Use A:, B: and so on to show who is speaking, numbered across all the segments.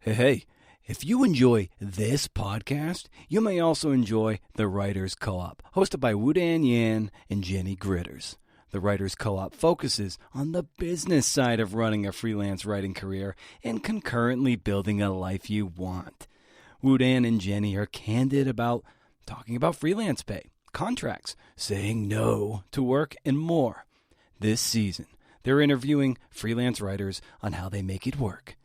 A: Hey, if you enjoy this podcast, you may also enjoy The Writers Co-op, hosted by Woo-Dan Yan and Jenny Gritters. The Writers Co-op focuses on the business side of running a freelance writing career and concurrently building a life you want. Woo-Dan and Jenny are candid about talking about freelance pay, contracts, saying no to work, and more. This season, they're interviewing freelance writers on how they make it work.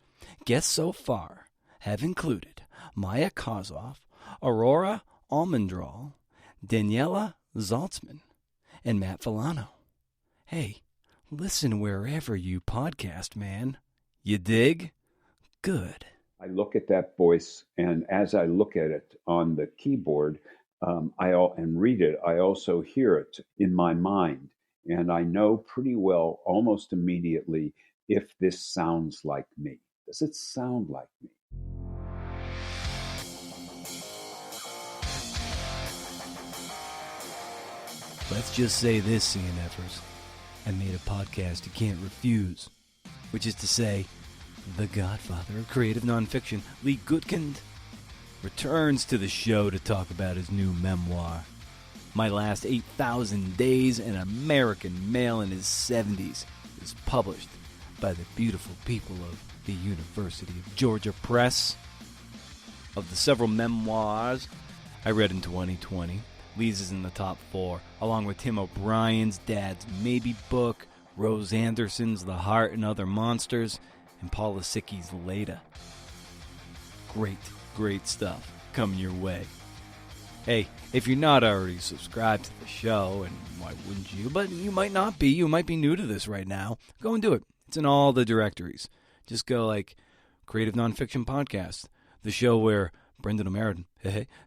A: Guests so far have included Maya Kozloff, Aurora Almendral, Daniela Zaltzman, and Matt Villano. Hey, listen wherever you podcast, man. You dig? Good.
B: I look at that voice, and as I look at it on the keyboard and read it, I also hear it in my mind. And I know pretty well, almost immediately, if this sounds like me. Does it sound like me?
A: Let's just say this, CNFers. I made a podcast you can't refuse, which is to say, the godfather of creative nonfiction, Lee Gutkind, returns to the show to talk about his new memoir, My Last 8,000 Days, an American Male in His 70s, is published by the beautiful people of the University of Georgia Press. Of the several memoirs I read in 2020, Lee's is in the top 4, along with Tim O'Brien's Dad's Maybe book, Rose Anderson's The Heart and Other Monsters, and Paul Lisiecki's Leda. Great stuff coming your way. Hey, if you're not already subscribed to the show, and why wouldn't you? But you might not be. You might be new to this right now. Go and do it. It's in all the directories. Just go like Creative Nonfiction Podcast, the show where Brendan O'Meara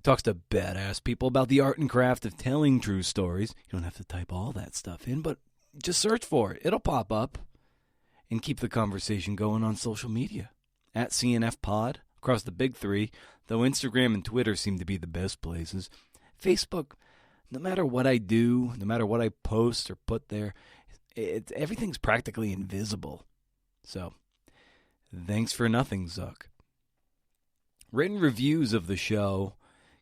A: talks to badass people about the art and craft of telling true stories. You don't have to type all that stuff in, but just search for it. It'll pop up. And keep the conversation going on social media. At CNF Pod, across the big three, though Instagram and Twitter seem to be the best places. Facebook, no matter what I do, no matter what I post or put there, everything's practically invisible. So, thanks for nothing, Zuck. Written reviews of the show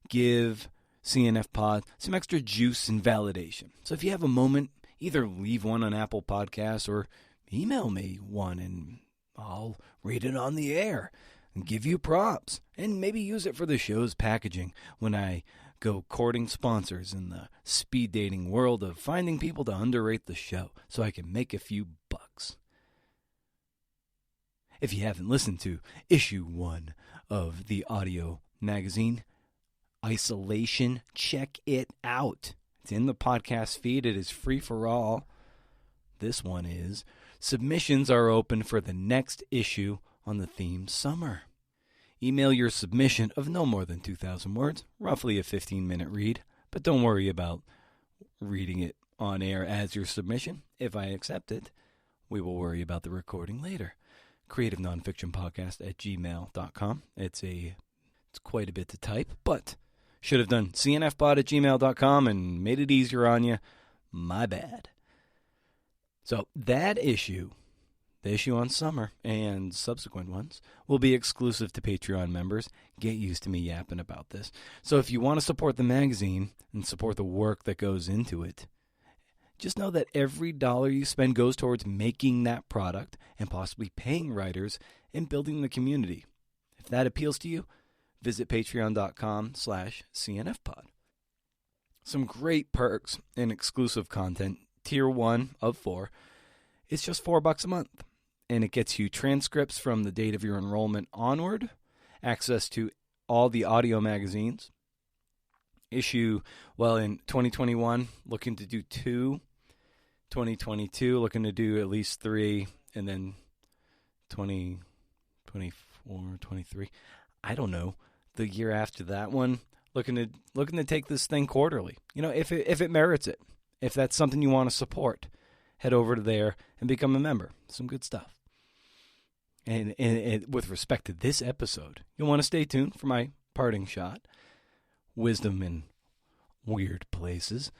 A: give CNF Pod some extra juice and validation. So if you have a moment, either leave one on Apple Podcasts or email me one and I'll read it on the air and give you props and maybe use it for the show's packaging when I go courting sponsors in the speed dating world of finding people to underrate the show so I can make a few bucks. If you haven't listened to issue 1 of the audio magazine, Isolation, check it out. It's in the podcast feed. It is free for all. This one is submissions are open for the next issue on the theme summer. Email your submission of no more than 2,000 words, roughly a 15-minute read, but don't worry about reading it on air as your submission. If I accept it, we will worry about the recording later. Creative Nonfiction Podcast at gmail.com. It's quite a bit to type, but should have done cnfpod at gmail.com and made it easier on you. My bad. So that issue, the issue on summer and subsequent ones, will be exclusive to Patreon members. Get used to me yapping about this. So if you want to support the magazine and support the work that goes into it, just know that every dollar you spend goes towards making that product and possibly paying writers and building the community. If that appeals to you, visit patreon.com/cnfpod. Some great perks and exclusive content. Tier 1 of 4. It's just $4 a month. And it gets you transcripts from the date of your enrollment onward, access to all the audio magazines. In 2021, looking to do 2. 2022, looking to do at least 3. And then 2024, 23. I don't know. The year after that one, looking to take this thing quarterly. You know, if it merits it. If that's something you want to support, head over to there and become a member. Some good stuff. And with respect to this episode, you'll want to stay tuned for my parting shot. Wisdom in weird places.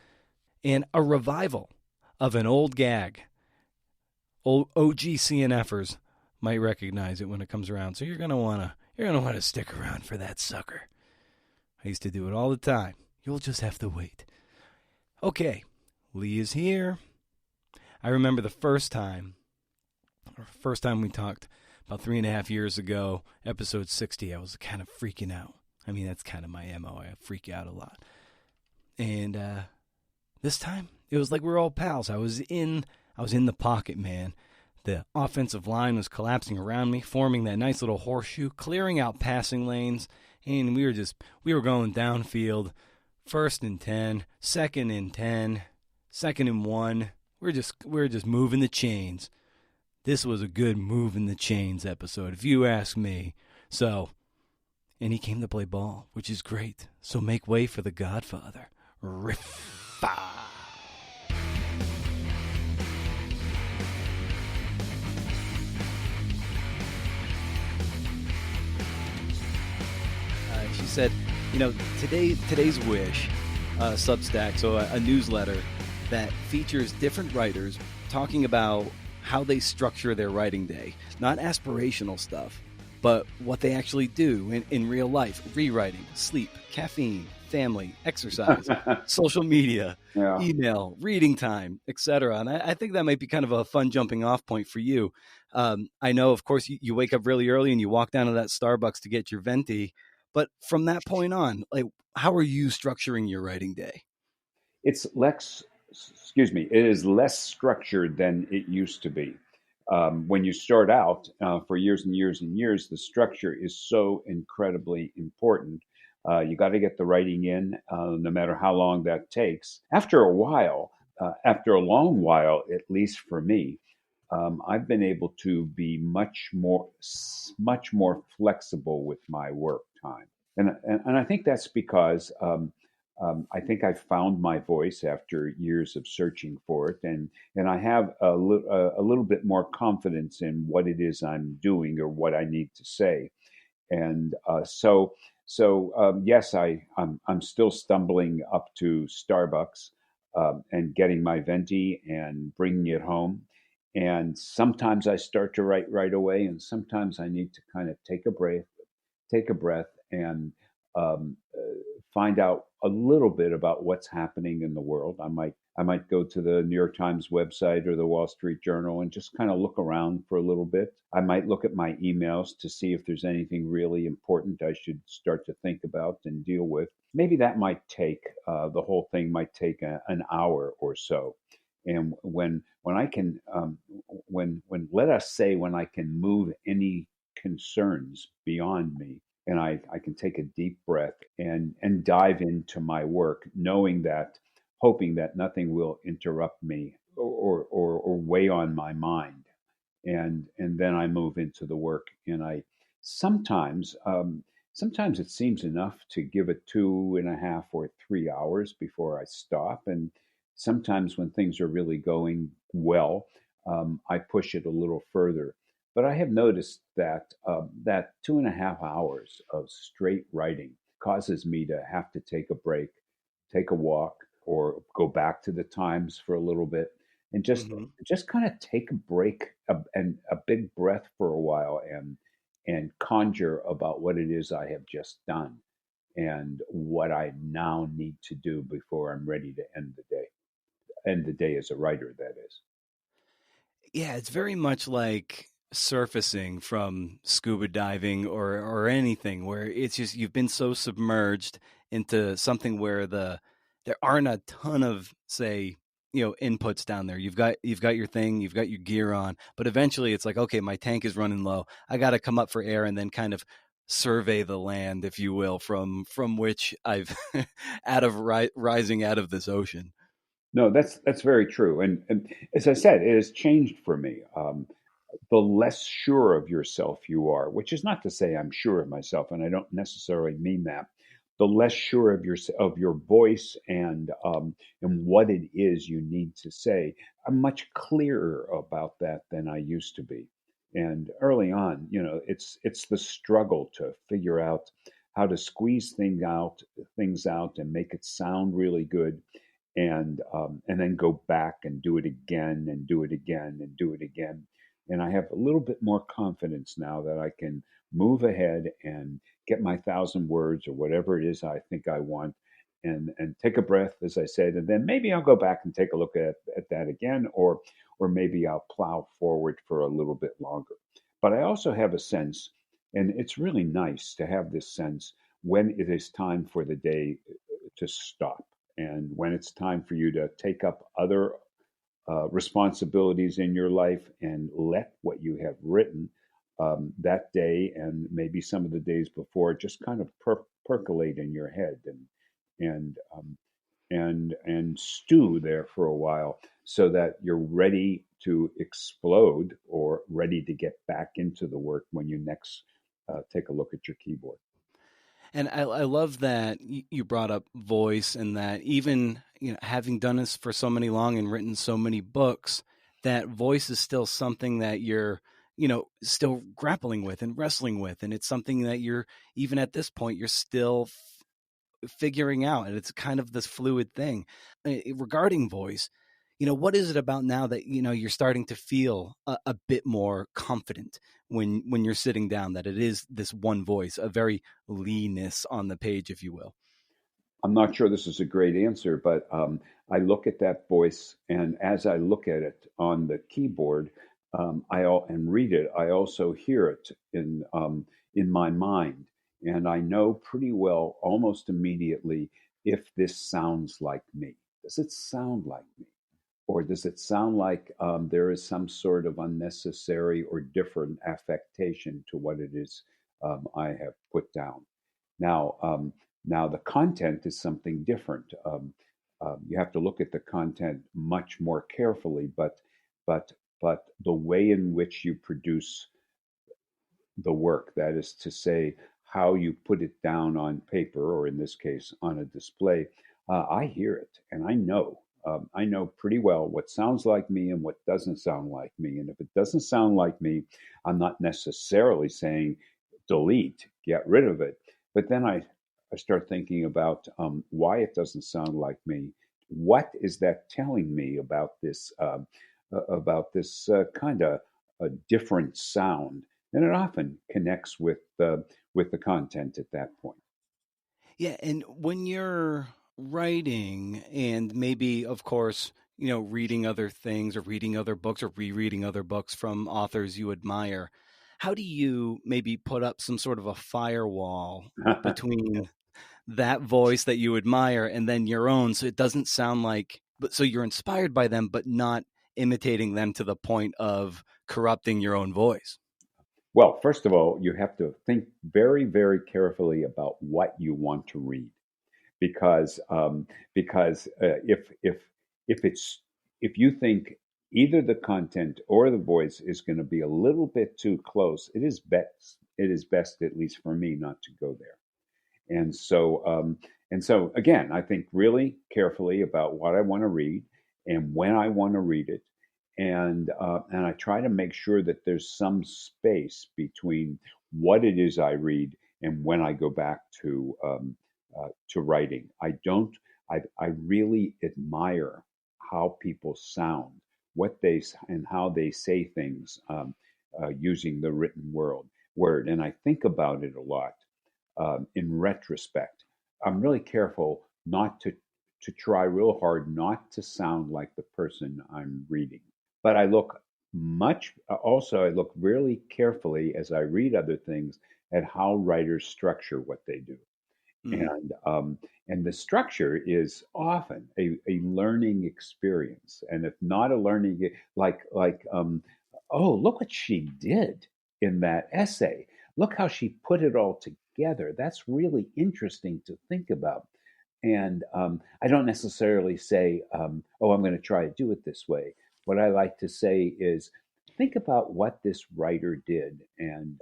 A: And a revival of an old gag. Old OG CNFers might recognize it when it comes around. So you're gonna wanna stick around for that sucker. I used to do it all the time. You'll just have to wait. Okay, Lee is here. I remember the first time we talked about 3.5 years ago, episode 60. I was kind of freaking out. I mean, that's kind of my MO. I freak out a lot. And this time, it was like we're all pals. I was in the pocket, man. The offensive line was collapsing around me, forming that nice little horseshoe, clearing out passing lanes, and we were going downfield, 1st and 10, 2nd and 10, 2nd and 1. We're just moving the chains. This was a good moving the chains episode, if you ask me. So, and he came to play ball, which is great. So make way for the Godfather. Riffa. She said, today's wish, Substack, so a newsletter that features different writers talking about how they structure their writing day. Not aspirational stuff, but what they actually do in real life. Rewriting, sleep, caffeine, family, exercise, social media,
B: Yeah.
A: email, reading time, etc. And I think that might be kind of a fun jumping off point for you. I know, of course, you wake up really early and you walk down to that Starbucks to get your venti. But from that point on, like, how are you structuring your writing day?
B: It's less, excuse me, it is less structured than it used to be. When you start out for years and years and years, the structure is so incredibly important. You got to get the writing in, no matter how long that takes. After a while, after a long while, at least for me, I've been able to be much more flexible with my work time, and I think that's because I think I found my voice after years of searching for it, and I have a little bit more confidence in what it is I'm doing or what I need to say, and yes, I'm still stumbling up to Starbucks and getting my venti and bringing it home. And sometimes I start to write right away, and sometimes I need to kind of take a breath, and find out a little bit about what's happening in the world. I might go to the New York Times website or the Wall Street Journal and just kind of look around for a little bit. I might look at my emails to see if there's anything really important I should start to think about and deal with. Maybe that might take the whole thing might take an hour or so. And when I can when let us say when I can move any concerns beyond me, and I can take a deep breath and dive into my work, knowing that, hoping that nothing will interrupt me or weigh on my mind, and then I move into the work, and I sometimes sometimes it seems enough to give it 2.5 or 3 hours before I stop, and sometimes when things are really going well, I push it a little further. But I have noticed that that 2.5 hours of straight writing causes me to have to take a break, take a walk, or go back to the Times for a little bit, and
A: Mm-hmm.
B: just kind of take a break and a big breath for a while, and conjure about what it is I have just done and what I now need to do before I'm ready to end the day. End the day as a writer, that is.
A: Yeah, it's very much like surfacing from scuba diving or anything where it's just you've been so submerged into something where there aren't a ton of, say, inputs down there. You've got your thing, you've got your gear on, but eventually it's like, okay, my tank is running low. I got to come up for air and then kind of survey the land, if you will, from which I've rising out of this ocean.
B: No, that's very true. And as I said, it has changed for me. The less sure of yourself you are, which is not to say I'm sure of myself, and I don't necessarily mean that. The less sure of your voice and what it is you need to say, I'm much clearer about that than I used to be. And early on, it's the struggle to figure out how to squeeze things out and make it sound really good, and then go back and do it again and do it again and do it again. And I have a little bit more confidence now that I can move ahead and get my 1,000 words or whatever it is I think I want, and take a breath, as I said, and then maybe I'll go back and take a look at that again, or maybe I'll plow forward for a little bit longer. But I also have a sense, and it's really nice to have this sense when it is time for the day to stop, and when it's time for you to take up other responsibilities in your life and let what you have written that day and maybe some of the days before just kind of percolate in your head, and and stew there for a while so that you're ready to explode or ready to get back into the work when you next take a look at your keyboard.
A: And I love that you brought up voice, and that even having done this for so many long and written so many books, that voice is still something that you're still grappling with and wrestling with, and it's something that you're, even at this point, you're still figuring out, and it's kind of this fluid thing. Regarding voice, what is it about now that you're starting to feel a bit more confident when you're sitting down, that it is this one voice, a very leanness on the page, if you will?
B: I'm not sure this is a great answer, but I look at that voice, and as I look at it on the keyboard, and read it, I also hear it in my mind, and I know pretty well almost immediately if this sounds like me. Does it sound like me? Or does it sound like there is some sort of unnecessary or different affectation to what it is I have put down? Now, now the content is something different. You have to look at the content much more carefully, but but the way in which you produce the work, that is to say, how you put it down on paper, or in this case, on a display, I hear it and I know. I know pretty well what sounds like me and what doesn't sound like me. And if it doesn't sound like me, I'm not necessarily saying delete, get rid of it. But then I start thinking about why it doesn't sound like me. What is that telling me about this kind of a different sound? And it often connects with the content at that point.
A: Yeah, and when you're writing, and maybe, of course, reading other things or reading other books or rereading other books from authors you admire, how do you maybe put up some sort of a firewall between that voice that you admire and then your own, so it doesn't sound like, but so you're inspired by them but not imitating them to the point of corrupting your own voice?
B: Well, first of all, you have to think very, very carefully about what you want to read, because if it's if you think either the content or the voice is going to be a little bit too close, it is best, at least for me, not to go there. And so again, I think really carefully about what I want to read and when I want to read it, and I try to make sure that there's some space between what it is I read and when I go back to writing. I don't. I really admire how people sound, and how they say things using the written word, and I think about it a lot in retrospect. I'm really careful not to try real hard not to sound like the person I'm reading. But I look really carefully as I read other things at how writers structure what they do.
A: Mm.
B: And the structure is often a learning experience. And if not a learning, oh, look what she did in that essay. Look how she put it all together. That's really interesting to think about. And I don't necessarily say, oh, I'm going to try to do it this way. What I like to say is, think about what this writer did, and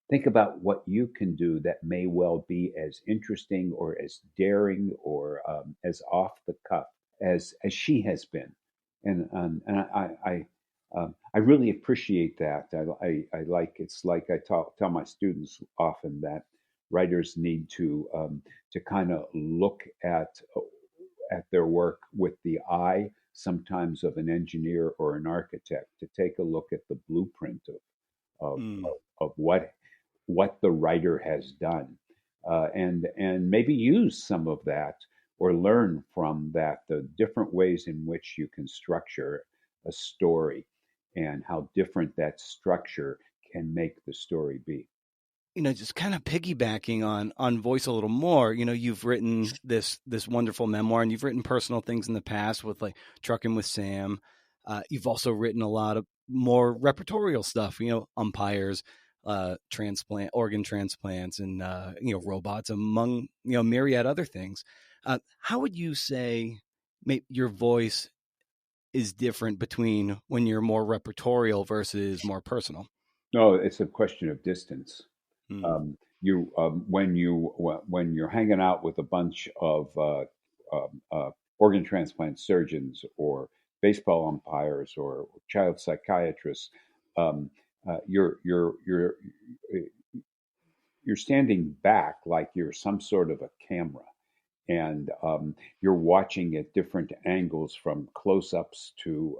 B: think about what you can do that may well be as interesting or as daring or as off the cuff as she has been. And I really appreciate that. I like, it's like I tell my students often that writers need to kind of look at their work with the eye sometimes of an engineer or an architect, to take a look at the blueprint of,
A: Mm.
B: of, of what the writer has done, and maybe use some of that or learn from that, the different ways in which you can structure a story and how different that structure can make the story be.
A: Just kind of piggybacking on voice a little more. You've written this wonderful memoir, and you've written personal things in the past with like Trucking with Sam. You've also written a lot of more repertorial stuff. Umpires, organ transplants, and robots, among myriad other things. How would you say your voice is different between when you're more repertorial versus more personal?
B: No, it's a question of distance.
A: Hmm.
B: You when you're hanging out with a bunch of organ transplant surgeons or baseball umpires or child psychiatrists, um, you're standing back like you're some sort of a camera, and you're watching at different angles, from close-ups to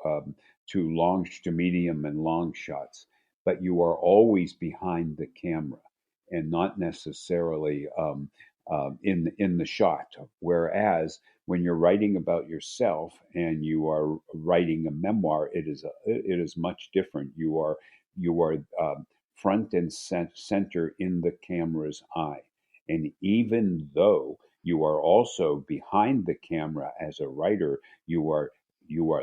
B: long to medium and long shots, but you are always behind the camera and not necessarily in the shot. Whereas when you're writing about yourself and you are writing a memoir, it is much different. You are front and center in the camera's eye, and even though you are also behind the camera as a writer, you are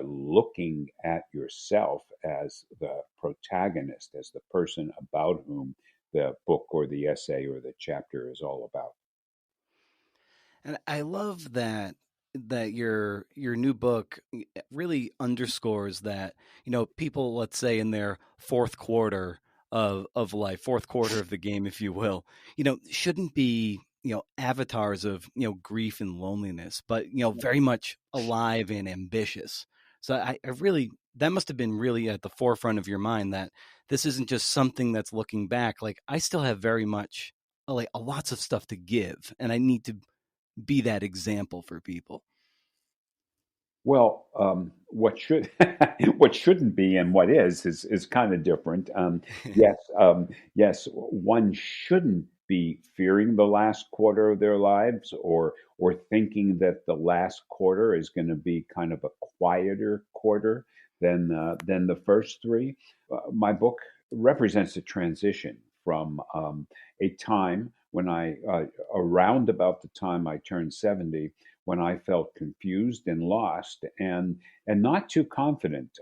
B: looking at yourself as the protagonist, as the person about whom the book or the essay or the chapter is all about.
A: And I love that your new book really underscores that, people, let's say in their fourth quarter of life, fourth quarter of the game, if you will, shouldn't be, avatars of, grief and loneliness, but, very much alive and ambitious. So I really, that must have been really at the forefront of your mind, that this isn't just something that's looking back. Like, I still have very much like lots of stuff to give, and I need to be that example for people.
B: Well, what should what shouldn't be and what is kind of different. Yes, yes, one shouldn't be fearing the last quarter of their lives, or thinking that the last quarter is going to be kind of a quieter quarter than the first three. My book represents a transition from a time when around about the time I turned 70, when I felt confused and lost, and not too confident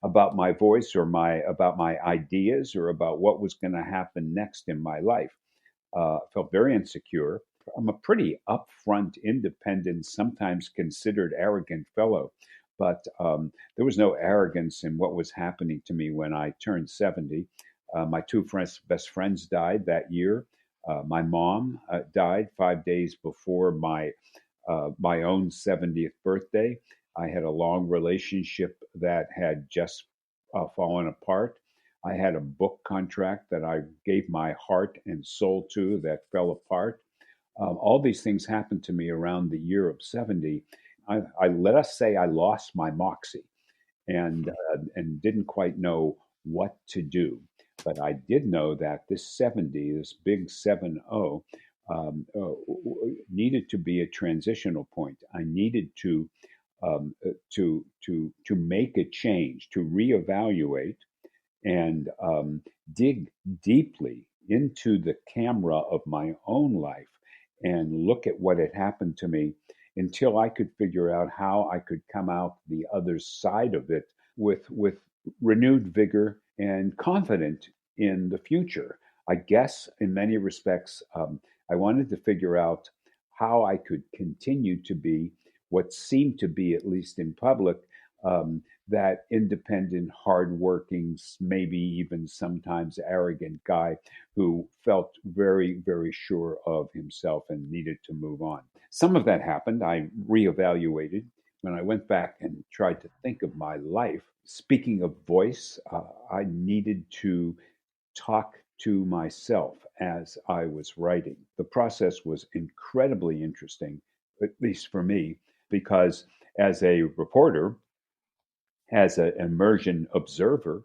B: about my voice, or about my ideas, or about what was going to happen next in my life. Felt very insecure. I'm a pretty upfront, independent, sometimes considered arrogant fellow, but there was no arrogance in what was happening to me when I turned 70. My two best friends died that year. My mom died 5 days before my own 70th birthday. I had a long relationship that had just fallen apart. I had a book contract that I gave my heart and soul to that fell apart. All these things happened to me around the year of 70. Let us say I lost my moxie, and didn't quite know what to do. But I did know that this 70, this big 70, needed to be a transitional point. I needed to make a change, to reevaluate, and dig deeply into the camera of my own life and look at what had happened to me, until I could figure out how I could come out the other side of it with renewed vigor and confident in the future. I guess in many respects, I wanted to figure out how I could continue to be what seemed to be, at least in public, um, that independent, hardworking, maybe even sometimes arrogant guy who felt very, very sure of himself and needed to move on. Some of that happened. I reevaluated when I went back and tried to think of my life. Speaking of voice, I needed to talk to myself as I was writing. The process was incredibly interesting, at least for me, because as a reporter, as an immersion observer,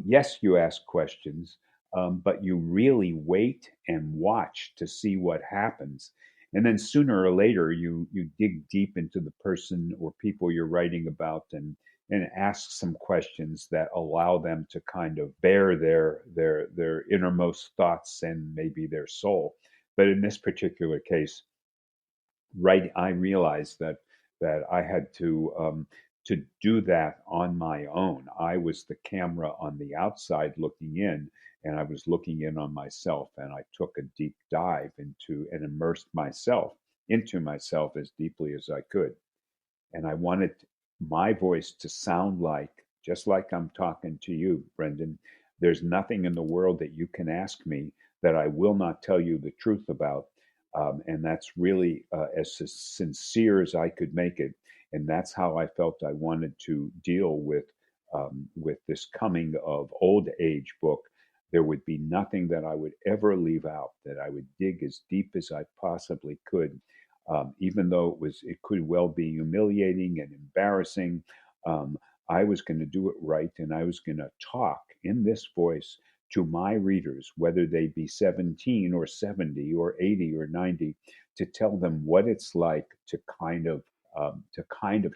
B: yes, you ask questions, but you really wait and watch to see what happens. And then sooner or later, you dig deep into the person or people you're writing about, and ask some questions that allow them to kind of bare their innermost thoughts and maybe their soul. But in this particular case, right, I realized that I had to do that on my own. I was the camera on the outside looking in, and I was looking in on myself, and I took a deep dive into and immersed myself into myself as deeply as I could. And I wanted my voice to sound like, just like I'm talking to you, Brendan. There's nothing in the world that you can ask me that I will not tell you the truth about. And that's really as sincere as I could make it. And that's how I felt I wanted to deal with this coming of old age book. There would be nothing that I would ever leave out, that I would dig as deep as I possibly could, even though it could well be humiliating and embarrassing. Um, I was going to do it right, and I was going to talk in this voice to my readers, whether they be 17 or 70 or 80 or 90, to tell them what it's like to kind of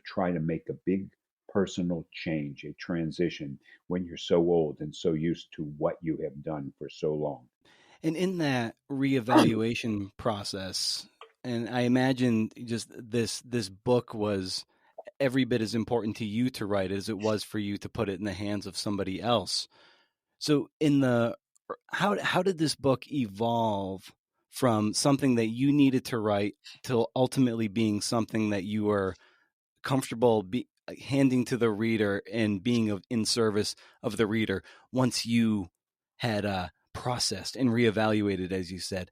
B: try to make a big personal change, a transition when you're so old and so used to what you have done for so long.
A: And in that reevaluation process, and I imagine just this book was every bit as important to you to write as it was for you to put it in the hands of somebody else. So in the how did this book evolve from something that you needed to write to ultimately being something that you were comfortable handing to the reader and being in service of the reader once you had processed and reevaluated, as you said,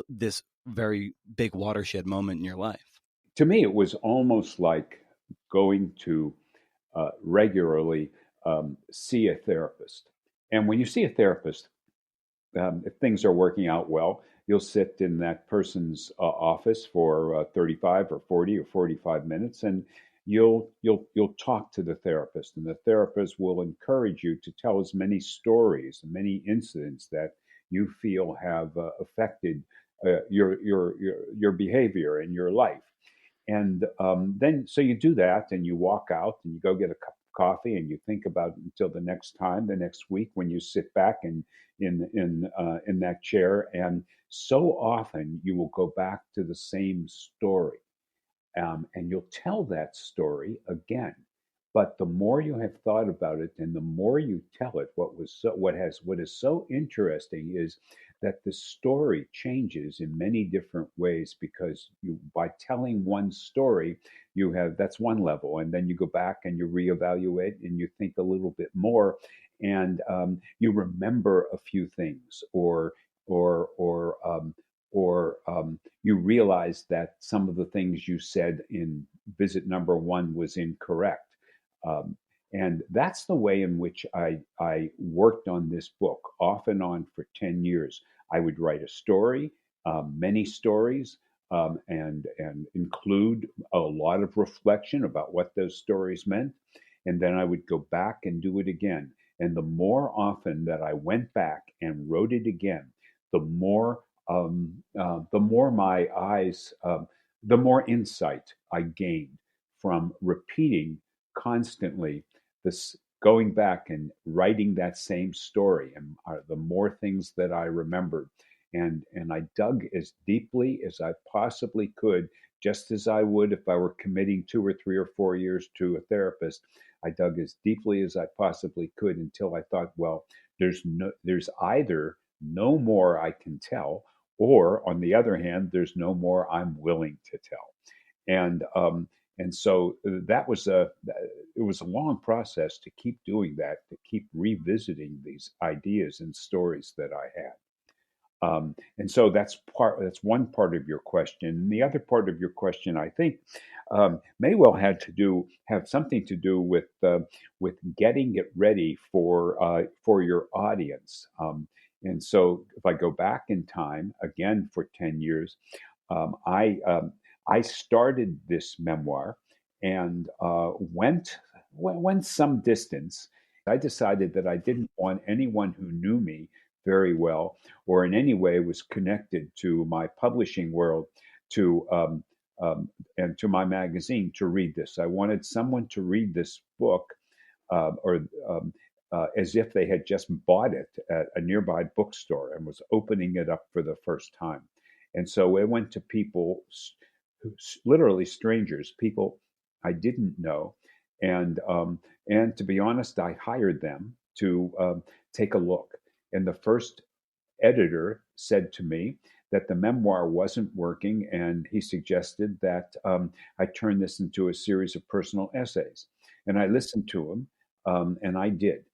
A: this very big watershed moment in your life?
B: To me, it was almost like going to regularly see a therapist. And when you see a therapist, if things are working out well, you'll sit in that person's office for 35 or 40 or 45 minutes, and you'll talk to the therapist, and the therapist will encourage you to tell as many stories and many incidents that you feel have affected your behavior and your life. And then, so you do that and you walk out and you go get a cup of coffee and you think about it until the next time, the next week, when you sit back in that chair. And so often you will go back to the same story, and you'll tell that story again. But the more you have thought about it, and the more you tell it, what is so interesting is that the story changes in many different ways, because by telling one story, that's one level, and then you go back and you reevaluate and you think a little bit more, and you remember a few things, or you realize that some of the things you said in visit number one was incorrect. Um, and that's the way in which I worked on this book, off and on for 10 years. I would write a story, many stories, and include a lot of reflection about what those stories meant. And then I would go back and do it again. And the more often that I went back and wrote it again, the more my eyes, the more insight I gained from repeating constantly this, going back and writing that same story, and the more things that I remembered, and I dug as deeply as I possibly could, just as I would if I were committing 2 or 3 or 4 years to a therapist. I dug as deeply as I possibly could until I thought, well, there's either no more I can tell, or on the other hand, there's no more I'm willing to tell. And so it was a long process to keep doing that, to keep revisiting these ideas and stories that I had. And so that's one part of your question. And the other part of your question, I think, may well have something to do with getting it ready for your audience. And so, if I go back in time again for 10 years, um, I um, I started this memoir and went. when some distance. I decided that I didn't want anyone who knew me very well or in any way was connected to my publishing world to um, and to my magazine to read this. I wanted someone to read this book or as if they had just bought it at a nearby bookstore and was opening it up for the first time. And so I went to people, literally strangers, people I didn't know, and to be honest, I hired them to take a look. And the first editor said to me that the memoir wasn't working, and he suggested that I turn this into a series of personal essays. And I listened to him, and I did,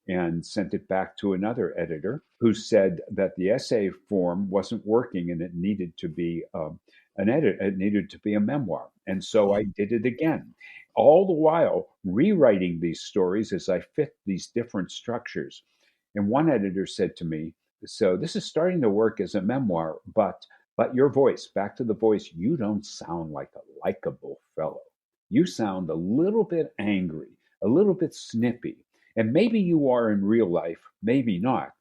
B: and sent it back to another editor who said that the essay form wasn't working and it needed to be an edit. It needed to be a memoir, and so I did it again. All the while rewriting these stories as I fit these different structures. And one editor said to me, "So this is starting to work as a memoir, but your voice, back to the voice, you don't sound like a likable fellow. You sound a little bit angry, a little bit snippy. And maybe you are in real life, maybe not.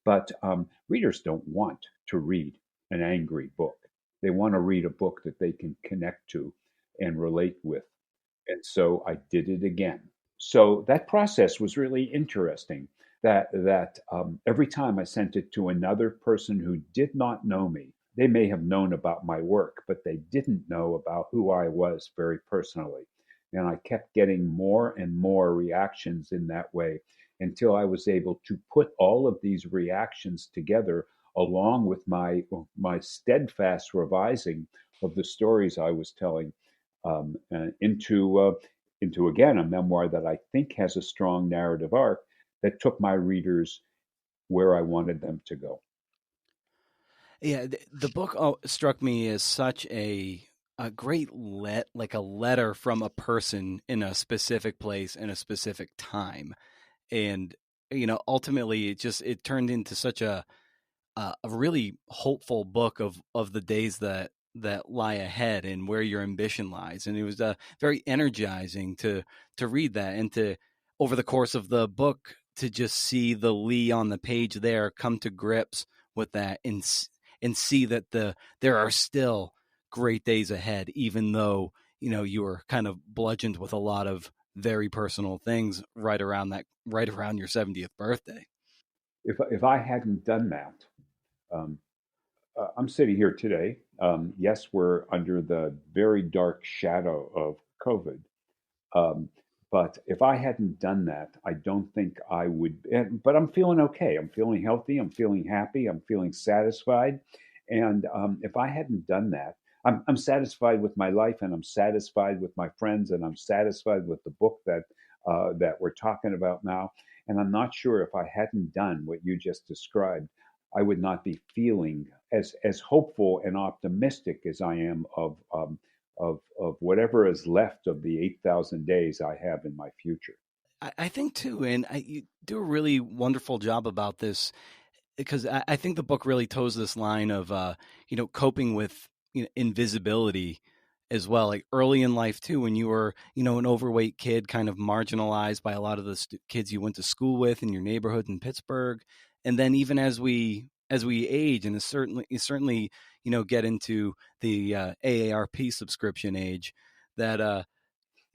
B: But readers don't want to read an angry book. They want to read a book that they can connect to and relate with. And so I did it again. So that process was really interesting. That every time I sent it to another person who did not know me, they may have known about my work, but they didn't know about who I was very personally. And I kept getting more and more reactions in that way until I was able to put all of these reactions together along with my steadfast revising of the stories I was telling into again a memoir that I think has a strong narrative arc that took my readers where I wanted them to go.
A: Yeah, the book struck me as such a great like a letter from a person in a specific place in a specific time, and ultimately it turned into such a really hopeful book of the days that lie ahead and where your ambition lies. And it was very energizing to read that and to over the course of the book to just see the Lee on the page there come to grips with that and see that there are still great days ahead, even though you were kind of bludgeoned with a lot of very personal things right around your 70th birthday.
B: If I hadn't done that, um, I'm sitting here today. Yes, we're under the very dark shadow of COVID. Um, but if I hadn't done that, I don't think I would. But I'm feeling okay. I'm feeling healthy. I'm feeling happy. I'm feeling satisfied. And if I hadn't done that, I'm satisfied with my life, and I'm satisfied with my friends, and I'm satisfied with the book that we're talking about now. And I'm not sure if I hadn't done what you just described, I would not be feeling as hopeful and optimistic as I am of whatever is left of the 8,000 days I have in my future.
A: I think too, and you do a really wonderful job about this because I think the book really toes this line of coping with invisibility as well, like early in life too, when you were an overweight kid, kind of marginalized by a lot of the kids you went to school with in your neighborhood in Pittsburgh, and then even as we age and certainly get into the AARP subscription age, that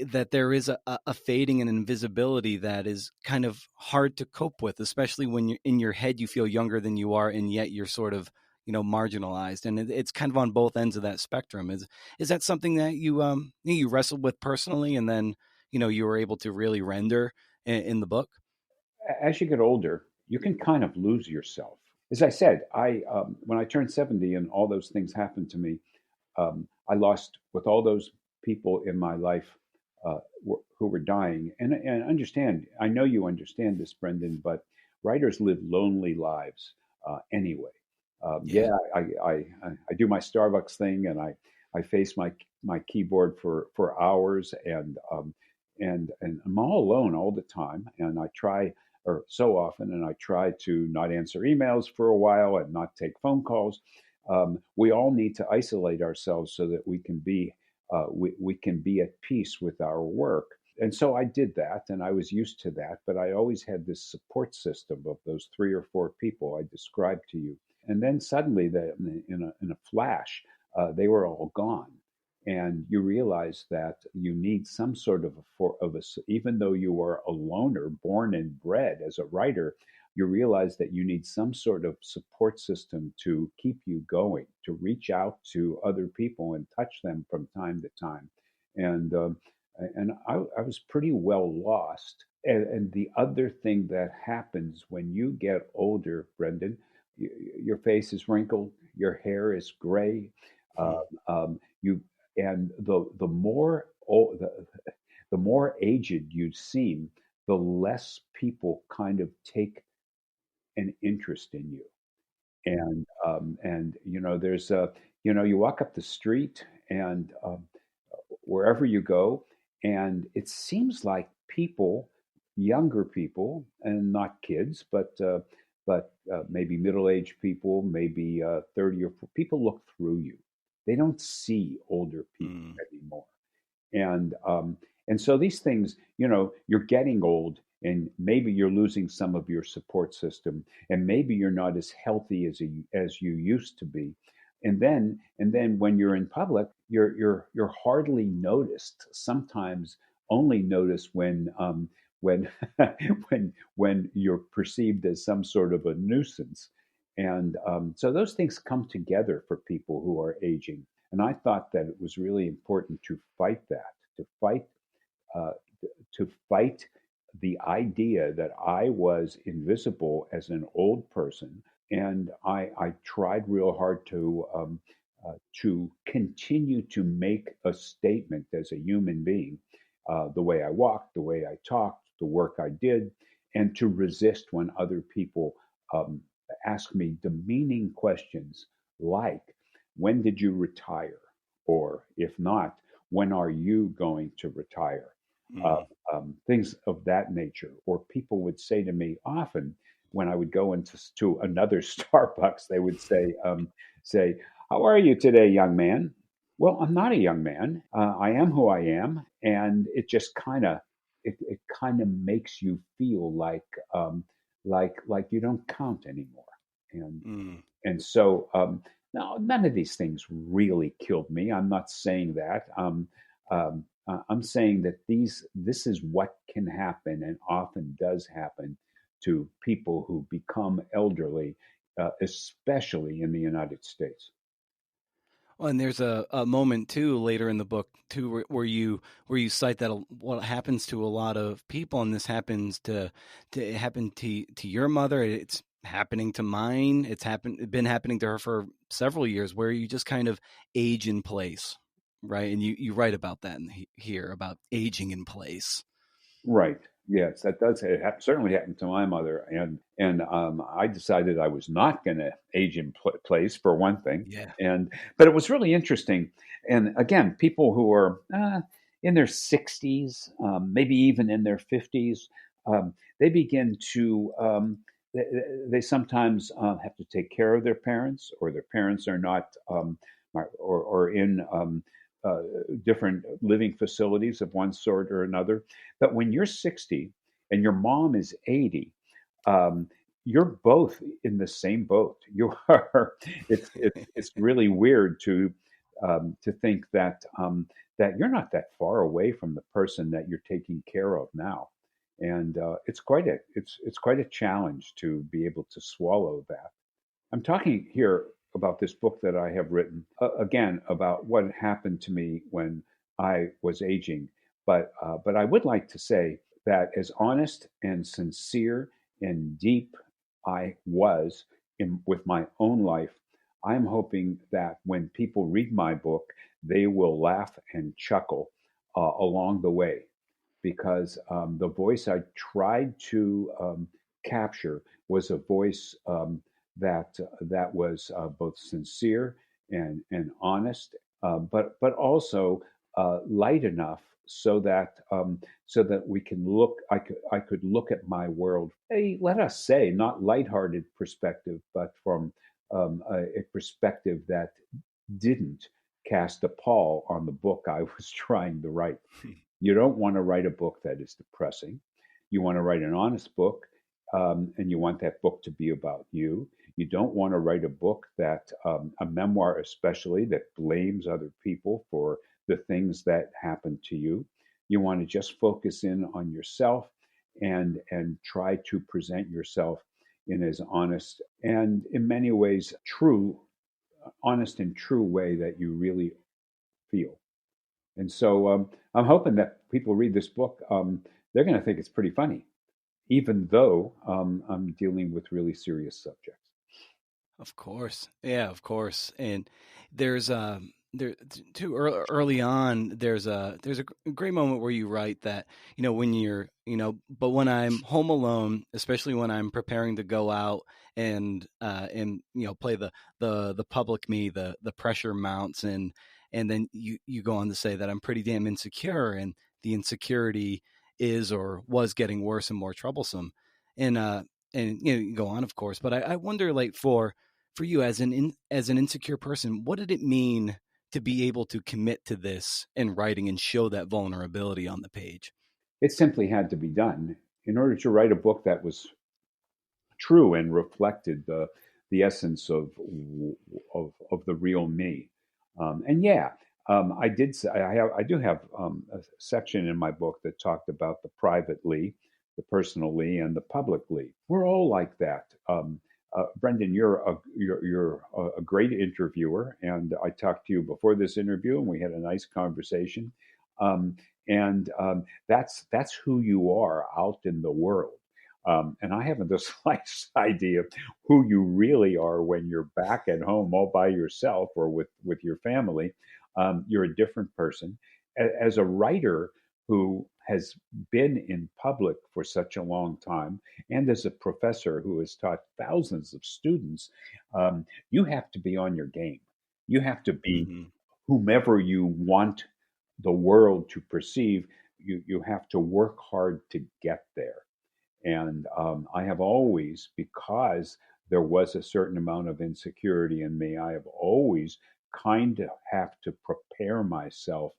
A: that there is a fading and invisibility that is kind of hard to cope with, especially when you're in your head, you feel younger than you are, and yet you're sort of, marginalized. And it's kind of on both ends of that spectrum. Is that something that you wrestled with personally, and then, you were able to really render in the book?
B: As you get older, you can kind of lose yourself. As I said, I when I turned 70 and all those things happened to me, I lost with all those people in my life who were dying. And understand, I know you understand this, Brendan, but writers live lonely lives anyway.
A: Yeah.
B: Yeah, I do my Starbucks thing, and I face my keyboard for hours, and I'm all alone all the time, and I try or so often, and I try to not answer emails for a while and not take phone calls. We all need to isolate ourselves so that we can be at peace with our work. And so I did that, and I was used to that. But I always had this support system of those 3 or 4 people I described to you. And then suddenly, in a flash, they were all gone. And you realize that you need some sort of even though you are a loner, born and bred as a writer, you realize that you need some sort of support system to keep you going, to reach out to other people and touch them from time to time. And I was pretty well lost. And the other thing that happens when you get older, Brendan, your face is wrinkled, your hair is gray.
A: Hmm.
B: You and the more aged you seem, the less people kind of take an interest in you. And there's a you walk up the street and wherever you go, and it seems like people, younger people, and not kids, but maybe middle-aged people, maybe 30 or 40, people look through you. They don't see older people
A: Hmm.
B: anymore. And so these things, you're getting old, and maybe you're losing some of your support system, and maybe you're not as healthy as you used to be. And then when you're in public, you're hardly noticed. Sometimes only noticed when when you're perceived as some sort of a nuisance. And so those things come together for people who are aging. And I thought that it was really important to fight that, to fight uh, to fight the idea that I was invisible as an old person. And I tried real hard to continue to make a statement as a human being, the way I walked, the way I talked, the work I did, and to resist when other people um, ask me demeaning questions like, when did you retire? Or if not, when are you going to retire? Uh,
A: Hmm.
B: Things of that nature. Or people would say to me often when I would go into to another Starbucks, they would say, "How are you today, young man?" Well, I'm not a young man. I am who I am, and it just it kind of makes you feel like you don't count anymore. And
A: Hmm.
B: and so, no, none of these things really killed me. I'm not saying that. I'm saying that this is what can happen and often does happen to people who become elderly, especially in the United States.
A: Well, and there's a moment too later in the book too where you cite that what happens to a lot of people, and this happens to it happened to your mother. It's happening to mine. It's been happening to her for several years, where you just kind of age in place, right? And you write about that here about aging in place.
B: Right. Yes, that does. Certainly happened to my mother, and I decided I was not going to age in place for one thing,
A: Yeah.
B: and but it was really interesting. And again, people who are in their 60s, maybe even in their 50s, they begin to they, they sometimes have to take care of their parents, or their parents are not or in uh, different living facilities of one sort or another. But when you're 60 and your mom is 80, um, you're both in the same boat. You are. It's really weird to think that you're not that far away from the person that you're taking care of now, and it's quite a challenge to be able to swallow that. I'm talking here about this book that I have written, again, about what happened to me when I was aging. But I would like to say that as honest and sincere and deep I was with my own life, I'm hoping that when people read my book, they will laugh and chuckle along the way, because the voice I tried to capture was a voice that was both sincere and honest, but also light enough so that we can look. I could look at my world. Let us say, not lighthearted perspective, but from a perspective that didn't cast a pall on the book I was trying to write. You don't want to write a book that is depressing. You want to write an honest book, and you want that book to be about you. You don't want to write a book that, a memoir especially, that blames other people for the things that happen to you. You want to just focus in on yourself and try to present yourself in as honest and in many ways true, honest and true way that you really feel. And so I'm hoping that people read this book. They're going to think it's pretty funny, even though I'm dealing with really serious subjects.
A: Of course. Yeah, of course. And there's there too early on there's a great moment where you write that, when you're, but when I'm home alone, especially when I'm preparing to go out and play the public me, the pressure mounts, and then you go on to say that I'm pretty damn insecure, and the insecurity is or was getting worse and more troublesome. And you go on, of course, but I wonder, like, for you as as an insecure person, what did it mean to be able to commit to this in writing and show that vulnerability on the page?
B: It simply had to be done in order to write a book that was true and reflected the essence of the real me. And yeah, I did. I do have a section in my book that talked about the private Lee, the personal Lee, and the public Lee. We're all like that. Brendan, you're a great interviewer, and I talked to you before this interview, and we had a nice conversation. Um, and that's who you are out in the world. And I haven't the slightest idea who you really are when you're back at home all by yourself or with your family. You're a different person. As a writer who has been in public for such a long time, and as a professor who has taught thousands of students, you have to be on your game. You have to be
A: Mm-hmm.
B: whomever you want the world to perceive. You have to work hard to get there. And I have always, because there was a certain amount of insecurity in me, I have always kind of have to prepare myself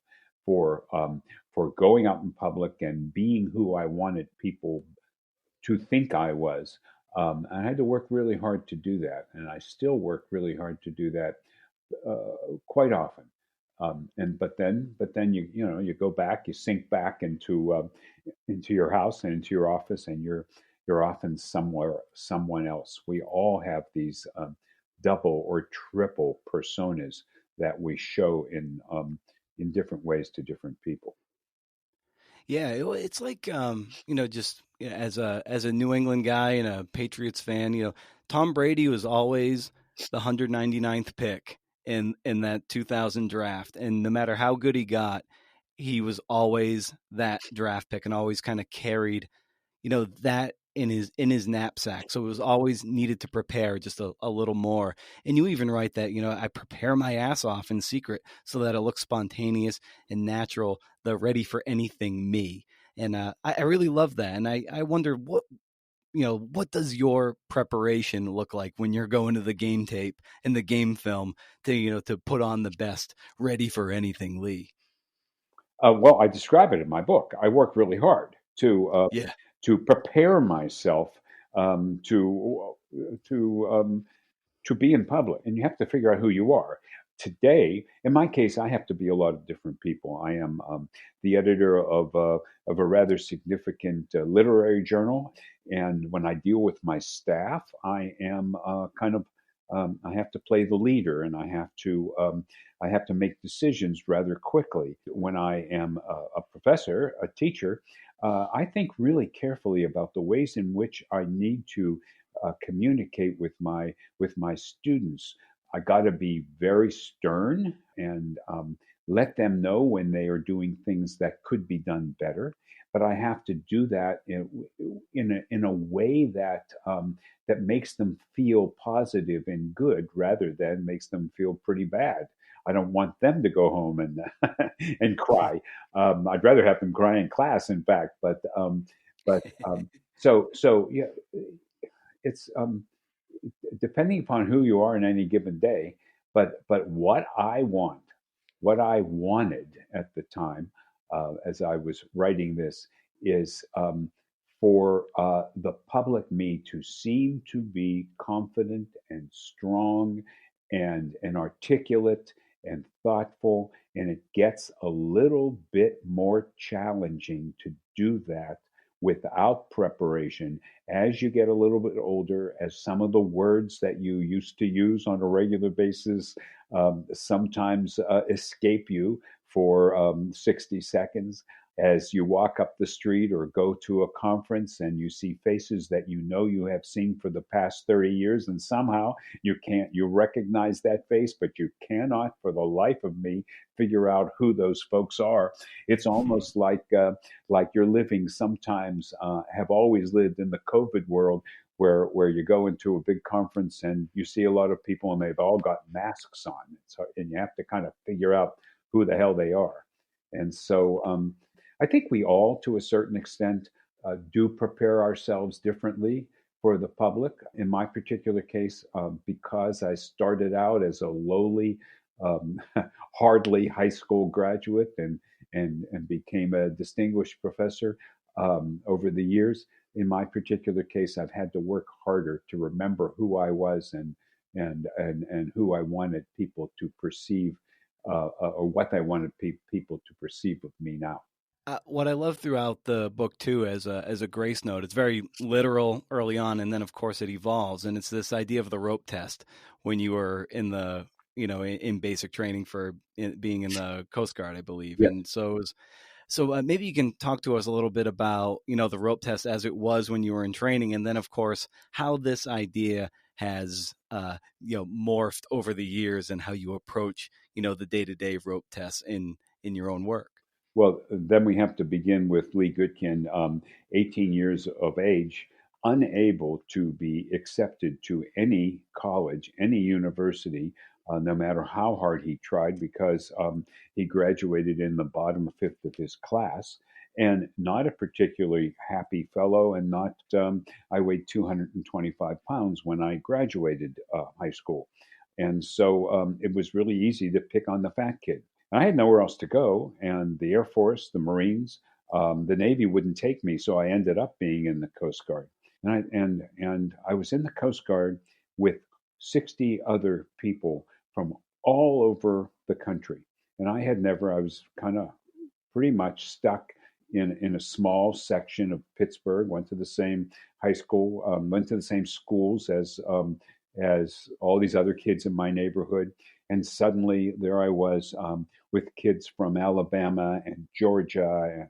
B: for going out in public and being who I wanted people to think I was. I had to work really hard to do that, and I still work really hard to do that quite often. And but then you go back, you sink back into your house and into your office, and you're often somewhere someone else. We all have these double or triple personas that we show in different ways to different people.
A: Yeah, it's like, just, as a New England guy and a Patriots fan, Tom Brady was always the 199th pick in that 2000 draft, and no matter how good he got, he was always that draft pick and always kind of carried, that in his knapsack. So it was always needed to prepare just a little more. And you even write that, I prepare my ass off in secret so that it looks spontaneous and natural, the ready for anything me. And I really love that. And I wonder what does your preparation look like when you're going to the game tape and the game film to put on the best ready for anything Lee?
B: Well, I describe it in my book. I work really hard
A: Yeah.
B: to prepare myself um, to to to be in public, and you have to figure out who you are. Today, in my case, I have to be a lot of different people. I am the editor of a rather significant literary journal, and when I deal with my staff, I am kind of I have to play the leader, and I have to make decisions rather quickly. When I am a professor, a teacher, I think really carefully about the ways in which I need to communicate with my students. I got to be very stern and let them know when they are doing things that could be done better. But I have to do that in a way that that makes them feel positive and good, rather than makes them feel pretty bad. I don't want them to go home and and cry. I'd rather have them cry in class, in fact. But so yeah, it's depending upon who you are in any given day. But what I wanted at the time, as I was writing this is for the public me to seem to be confident and strong and articulate and thoughtful. And it gets a little bit more challenging to do that without preparation as you get a little bit older, as some of the words that you used to use on a regular basis sometimes escape you for 60 seconds. As you walk up the street or go to a conference and you see faces that you know you have seen for the past 30 years, and somehow you recognize that face, but you cannot for the life of me figure out who those folks are. It's almost like you're living sometimes, have always lived in the COVID world, where you go into a big conference and you see a lot of people and they've all got masks on. And you have to kind of figure out who the hell they are. And so I think we all, to a certain extent, do prepare ourselves differently for the public. In my particular case, because I started out as a lowly, um, hardly high school graduate and became a distinguished professor over the years. In my particular case, I've had to work harder to remember who I was and who I wanted people to perceive, or what I wanted people to perceive of me now.
A: What I love throughout the book too, as a grace note, it's very literal early on, and then of course it evolves, and it's this idea of the rope test when you were in the in basic training for being in the Coast Guard, I believe,
B: Yeah.
A: and so maybe you can talk to us a little bit about the rope test as it was when you were in training, and then of course how this idea has morphed over the years and how you approach the day to day rope tests in your own work.
B: Well, then we have to begin with Lee Gutkind, 18 years of age, unable to be accepted to any college, any university, no matter how hard he tried, because he graduated in the bottom fifth of his class, and not a particularly happy fellow. And not, I weighed 225 pounds when I graduated high school. And so it was really easy to pick on the fat kid. I had nowhere else to go, and the Air Force, the Marines, the Navy wouldn't take me, so I ended up being in the Coast Guard. And I was in the Coast Guard with 60 other people from all over the country, and I had never. I was kind of pretty much stuck in a small section of Pittsburgh. Went to the same high school, went to the same schools as all these other kids in my neighborhood, and suddenly there I was with kids from Alabama and Georgia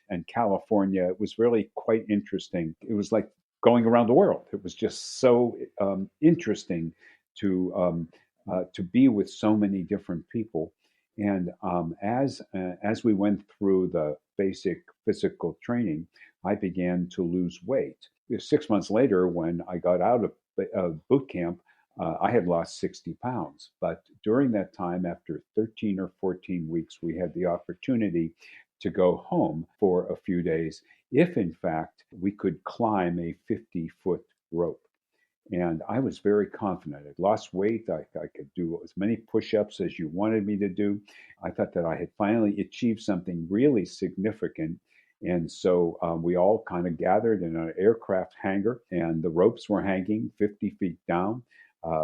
B: and California. It was really quite interesting. It was like going around the world. It was just so interesting to be with so many different people. And as we went through the basic physical training, I began to lose weight. 6 months later, when I got out of boot camp, I had lost 60 pounds. But during that time, after 13 or 14 weeks, we had the opportunity to go home for a few days if, in fact, we could climb a 50-foot rope. And I was very confident. I'd lost weight. I could do as many push ups as you wanted me to do. I thought that I had finally achieved something really significant. And so we all kind of gathered in an aircraft hangar, and the ropes were hanging 50 feet down.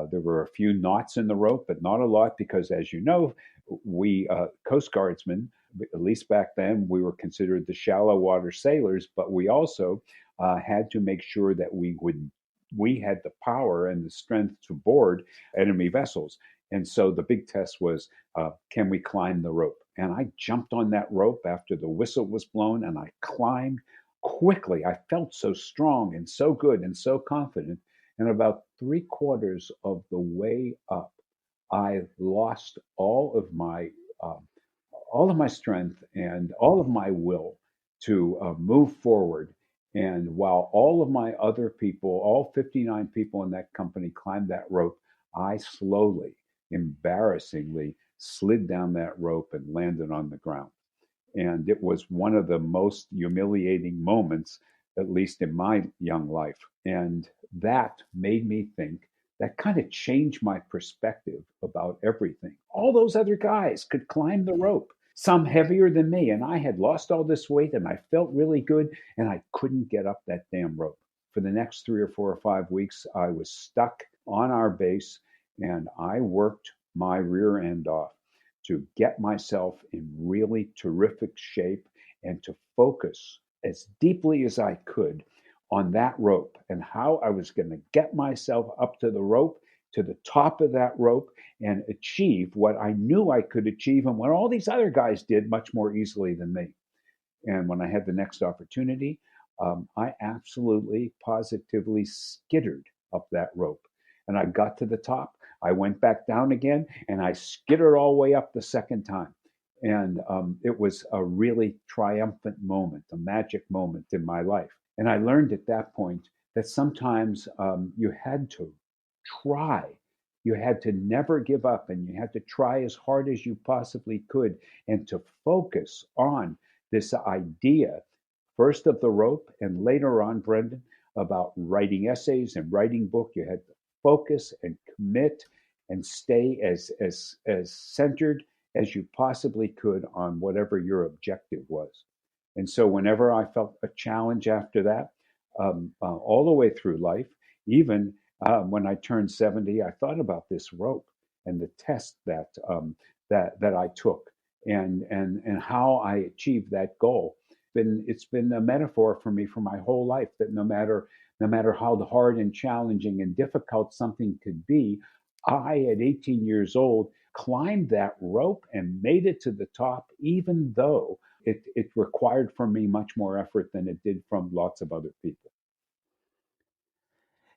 B: There were a few knots in the rope, but not a lot, because, as you know, we Coast Guardsmen, at least back then, we were considered the shallow water sailors, but we also had to make sure that we had the power and the strength to board enemy vessels. And so the big test was, can we climb the rope? And I jumped on that rope after the whistle was blown, and I climbed quickly. I felt so strong and so good and so confident. And about three-quarters of the way up, I lost all of my strength and all of my will to move forward. And while all of my other people, all 59 people in that company, climbed that rope, I slowly, embarrassingly, slid down that rope and landed on the ground. And it was one of the most humiliating moments, at least in my young life. And that made me think, that kind of changed my perspective about everything. All those other guys could climb the rope. some heavier than me. And I had lost all this weight and I felt really good. And I couldn't get up that damn rope. For the next 3 or 4 or 5 weeks, I was stuck on our base and I worked my rear end off to get myself in really terrific shape and to focus as deeply as I could on that rope and how I was going to get myself up to the rope, to the top of that rope, and achieve what I knew I could achieve and what all these other guys did much more easily than me. And when I had the next opportunity, I absolutely, positively skittered up that rope. And I got to the top. I went back down again and I skittered all the way up the second time. And it was a really triumphant moment, a magic moment in my life. And I learned at that point that sometimes you had to try. You had to never give up and you had to try as hard as you possibly could and to focus on this idea, first of the rope and later on, Brendan, about writing essays and writing book. You had to focus and commit and stay as centered as you possibly could on whatever your objective was. And so whenever I felt a challenge after that, all the way through life, even when I turned 70, I thought about this rope and the test that I took and how I achieved that goal. It's been a metaphor for me for my whole life that no matter how hard and challenging and difficult something could be, I at 18 years old climbed that rope and made it to the top, even though it required from me much more effort than it did from lots of other people.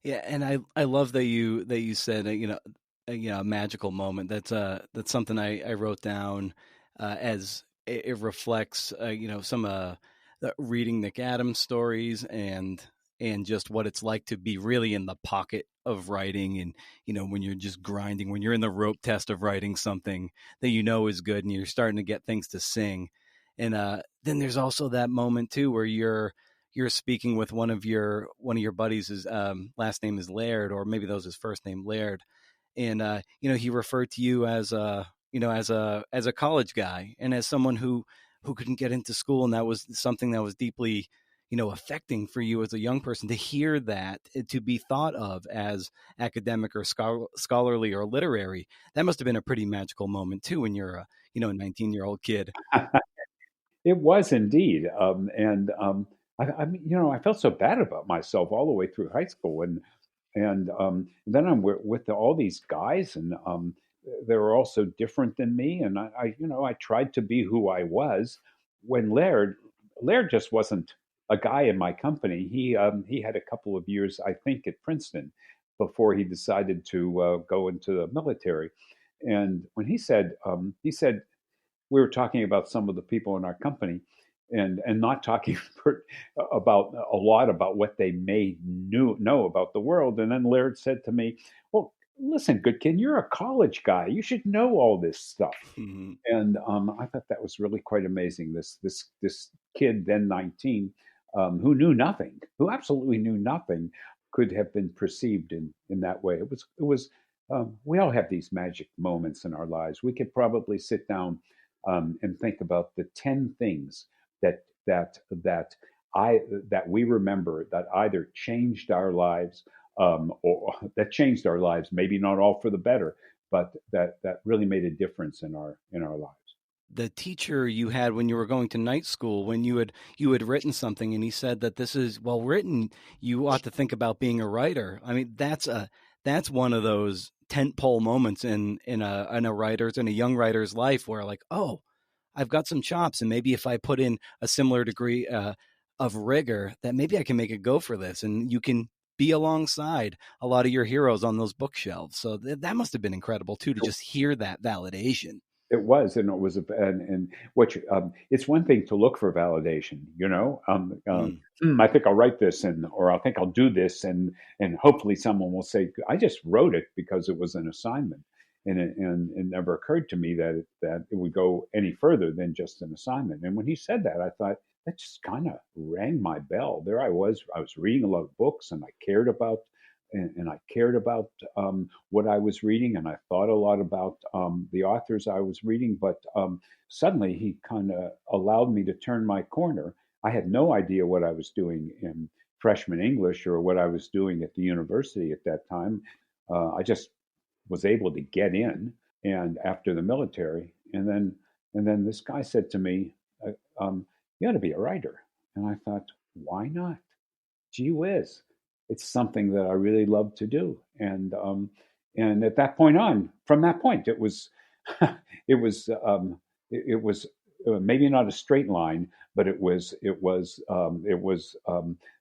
A: Yeah, and I love that you said a magical moment. That's something I wrote down as it reflects some reading Nick Adams stories and just what it's like to be really in the pocket of writing and when you're just grinding, when you're in the rope test of writing something that is good and you're starting to get things to sing. And then there's also that moment too where you're speaking with one of your buddies. His last name is Laird, or maybe that was his first name, Laird, and he referred to you as a college guy and as someone who couldn't get into school, and that was something that was deeply affecting for you as a young person to hear that, to be thought of as academic or scholarly or literary. That must have been a pretty magical moment too when you're a 19-year-old kid.
B: It was indeed, and I felt so bad about myself all the way through high school, and then I'm with all these guys, and they were also different than me, and I tried to be who I was. When Laird just wasn't a guy in my company. He had a couple of years, I think, at Princeton before he decided to go into the military. And when he said we were talking about some of the people in our company and not talking about a lot about what they may know about the world. And then Laird said to me, well, listen, Goodkind, you're a college guy. You should know all this stuff.
A: Mhm.
B: And I thought that was really quite amazing. This kid, then 19, who knew nothing, who absolutely knew nothing, could have been perceived in that way. It was. We all have these magic moments in our lives. We could probably sit down and think about the 10 things that that that I that we remember that either changed our lives or that changed our lives. Maybe not all for the better, but that really made a difference in our lives.
A: The teacher you had when you were going to night school, when you had written something and he said that this is well written, you ought to think about being a writer. I mean, that's one of those tentpole moments in a writer's, in a young writer's life, where like, oh, I've got some chops, and maybe if I put in a similar degree of rigor, that maybe I can make a go for this, and you can be alongside a lot of your heroes on those bookshelves. So that must have been incredible too, to just hear that validation.
B: It was, and it was, and what it's one thing to look for validation,
A: Mm.
B: I think I'll write this, or I think I'll do this, and hopefully someone will say, I just wrote it because it was an assignment, and it never occurred to me that it would go any further than just an assignment. And when he said that, I thought that just kind of rang my bell. There I was reading a lot of books, and I cared about and I cared about what I was reading, and I thought a lot about the authors I was reading. But suddenly, he kind of allowed me to turn my corner. I had no idea what I was doing in freshman English or what I was doing at the university at that time. I just was able to get in, and after the military, and then this guy said to me, uh, "You ought to be a writer." And I thought, why not? Gee whiz, it's something that I really love to do. And at that point on, from that point, it was it was it was maybe not a straight line, but it was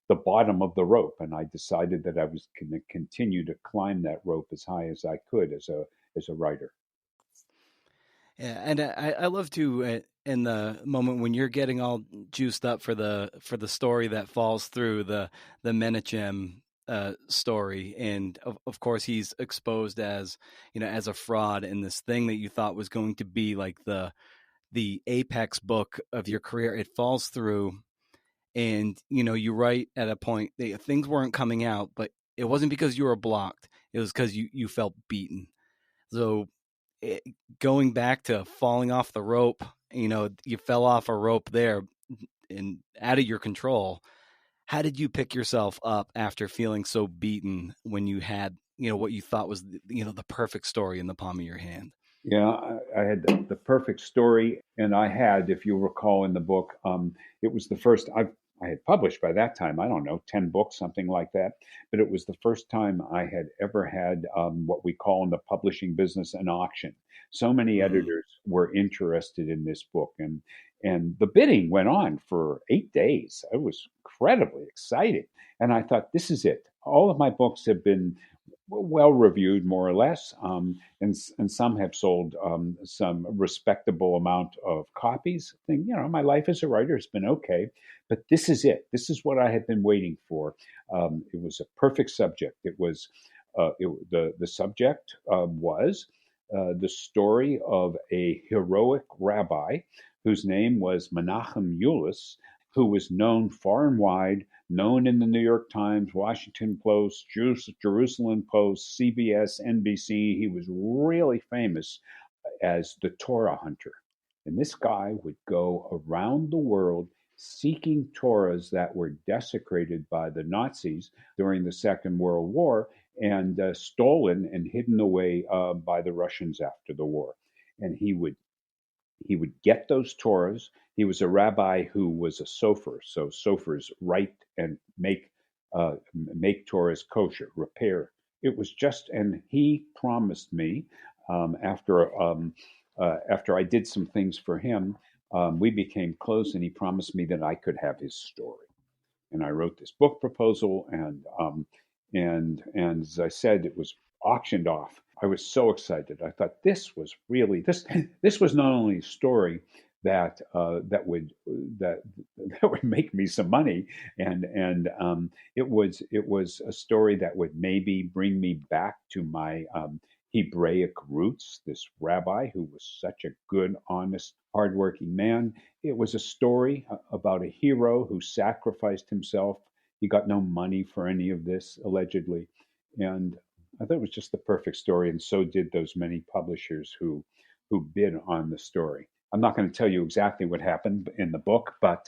B: the bottom of the rope, and I decided that I was going to continue to climb that rope as high as I could as a writer.
A: Yeah, and I love to in the moment when you're getting all juiced up for the story that falls through the Menachem story, and of course he's exposed as as a fraud in this thing that you thought was going to be like the apex book of your career. It falls through, and you write at a point that things weren't coming out, but it wasn't because you were blocked. It was because you felt beaten. So it, going back to falling off the rope, you fell off a rope there and out of your control. How did you pick yourself up after feeling so beaten when you had, what you thought was, the perfect story in the palm of your hand?
B: Yeah, I had the perfect story, and I had, if you recall in the book, it was the first I had published by that time. I don't know, 10 books, something like that. But it was the first time I had ever had what we call in the publishing business an auction. So many
A: Mm.
B: editors were interested in this book, and the bidding went on for 8 days. It was incredibly exciting, and I thought, this is it. All of my books have been well reviewed, more or less, and some have sold some respectable amount of copies. I think, my life as a writer has been okay, but this is it. This is what I had been waiting for. It was a perfect subject. The subject was the story of a heroic rabbi whose name was Menachem Yulis, who was known far and wide, known in the New York Times, Washington Post, Jerusalem Post, CBS, NBC. He was really famous as the Torah hunter. And this guy would go around the world seeking Torahs that were desecrated by the Nazis during the Second World War and stolen and hidden away by the Russians after the war. And he would get those Torahs. He was a rabbi who was a sofer, so sofers write and make Torahs kosher, repair. It was just, and he promised me after I did some things for him, we became close, and he promised me that I could have his story. And I wrote this book proposal, and as I said, it was auctioned off. I was so excited. I thought this was really this. This was not only a story that that that would make me some money, and it was a story that would maybe bring me back to my Hebraic roots. This rabbi who was such a good, honest, hardworking man. It was a story about a hero who sacrificed himself. He got no money for any of this, allegedly. And I thought it was just the perfect story. And so did those many publishers who bid on the story. I'm not going to tell you exactly what happened in the book, but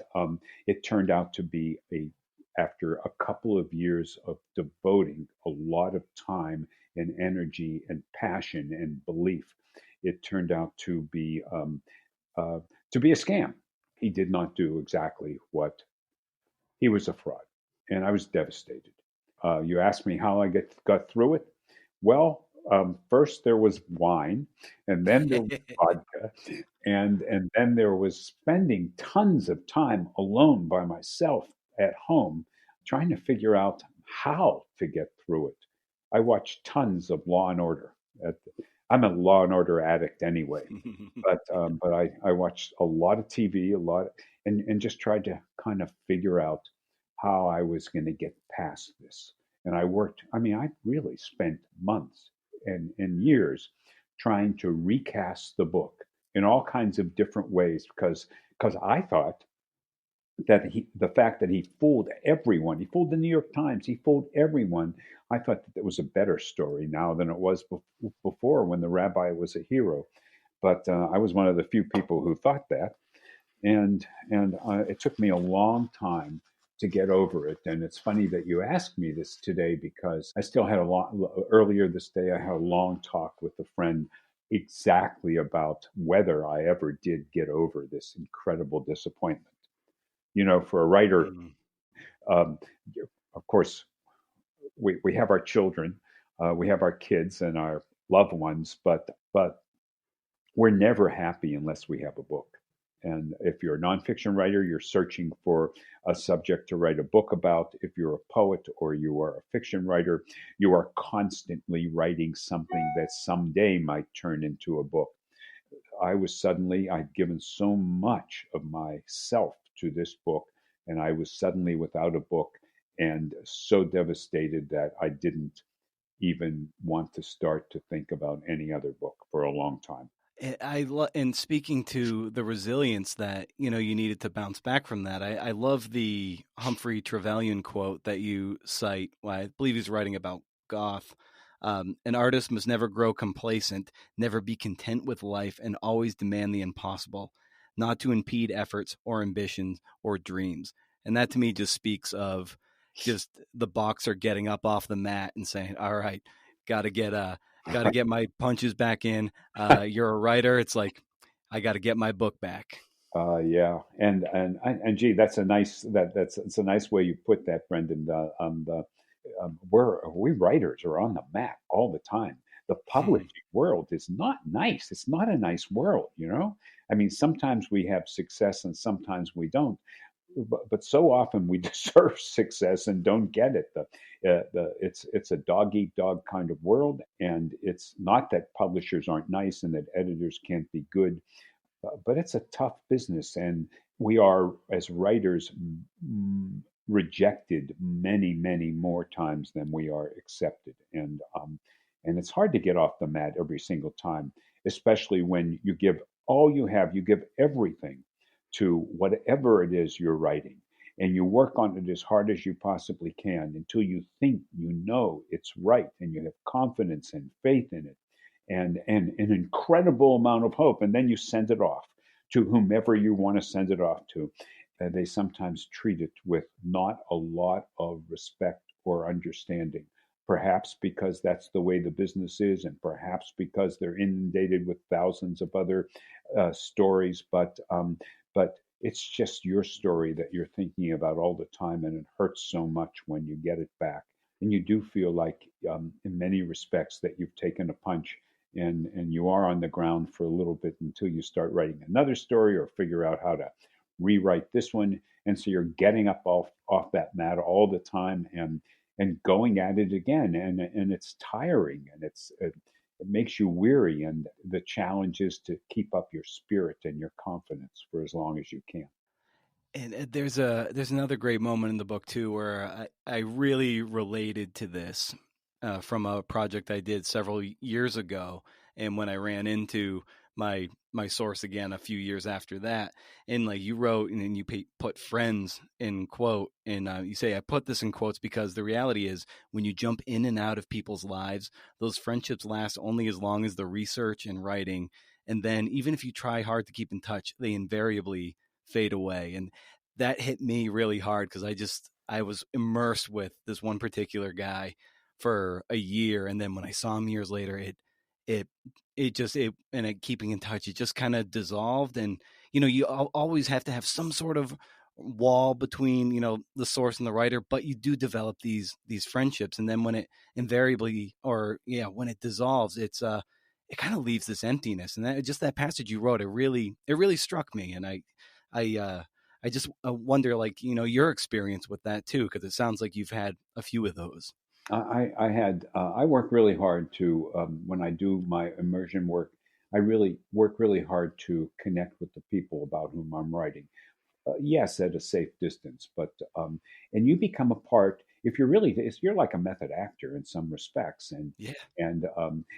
B: it turned out to be after a couple of years of devoting a lot of time and energy and passion and belief, it turned out uh, to be a scam. He did not do exactly what he was a fraud, and I was devastated. You asked me how I got through it. Well, first there was wine, and then there was vodka, and then there was spending tons of time alone by myself at home, trying to figure out how to get through it. I watched tons of Law and Order. I'm a Law and Order addict anyway, but I watched a lot of TV, and just tried to kind of figure out how I was going to get past this. And I worked. I mean, I really spent months and years trying to recast the book in all kinds of different ways because I thought the fact that he fooled everyone, he fooled the New York Times, he fooled everyone. I thought that it was a better story now than it was before when the rabbi was a hero. But I was one of the few people who thought that, and it took me a long time to get over it. And it's funny that you asked me this today because I still had a long earlier this day. I had a long talk with a friend exactly about whether I ever did get over this incredible disappointment. For a writer,
A: Mm.
B: um, of course, we have our children, we have our kids and our loved ones, but we're never happy unless we have a book. And if you're a nonfiction writer, you're searching for a subject to write a book about. If you're a poet or you are a fiction writer, you are constantly writing something that someday might turn into a book. I'd given so much of myself to this book, and I was suddenly without a book and so devastated that I didn't even want to start to think about any other book for a long time.
A: And speaking to the resilience that you needed to bounce back from that, I love the Humphrey Trevelyan quote that you cite. Well, I believe he's writing about Goth. An artist must never grow complacent, never be content with life, and always demand the impossible, not to impede efforts or ambitions or dreams. And that to me just speaks of just the boxer getting up off the mat and saying, "All right, got to get got to get my punches back in." You're a writer. It's like I got to get my book back.
B: Yeah, and gee, that's a nice that's it's a nice way you put that, Brendan. We writers are on the mat all the time. The publishing world is not nice. It's not a nice world. I mean, sometimes we have success and sometimes we don't. But so often we deserve success and don't get it. It's a dog eat dog kind of world, and it's not that publishers aren't nice and that editors can't be good, but it's a tough business, and we are as writers rejected many, many more times than we are accepted, and it's hard to get off the mat every single time, especially when you give all you have, you give everything to whatever it is you're writing. And you work on it as hard as you possibly can until you think you know it's right and you have confidence and faith in it and an incredible amount of hope. And then you send it off to whomever you want to send it off to. They sometimes treat it with not a lot of respect or understanding. Perhaps because that's the way the business is, and perhaps because they're inundated with thousands of other stories. But it's just your story that you're thinking about all the time, and it hurts so much when you get it back. And you do feel like, in many respects, that you've taken a punch and you are on the ground for a little bit until you start writing another story or figure out how to rewrite this one. And so you're getting up off that mat all the time and going at it again, and it's tiring, and it makes you weary, and the challenge is to keep up your spirit and your confidence for as long as you can.
A: And there's another great moment in the book too where I really related to this from a project I did several years ago, and when I ran into my source again a few years after that, and like you wrote and then you put friends in quote, and you say I put this in quotes because the reality is when you jump in and out of people's lives, those friendships last only as long as the research and writing, and then even if you try hard to keep in touch, they invariably fade away. And that hit me really hard because I was immersed with this one particular guy for a year, and then when I saw him years later, it keeping in touch, it just kind of dissolved. And you always have to have some sort of wall between the source and the writer, but you do develop these friendships, and then when it invariably or yeah when it dissolves, it kind of leaves this emptiness. And that passage you wrote, it really struck me, and I I just wonder, like, your experience with that too, because it sounds like you've had a few of those.
B: I work really hard to when I do my immersion work. I really work really hard to connect with the people about whom I'm writing. Yes, at a safe distance, but and you become a part. If you're like a method actor in some respects,
A: Yeah.
B: and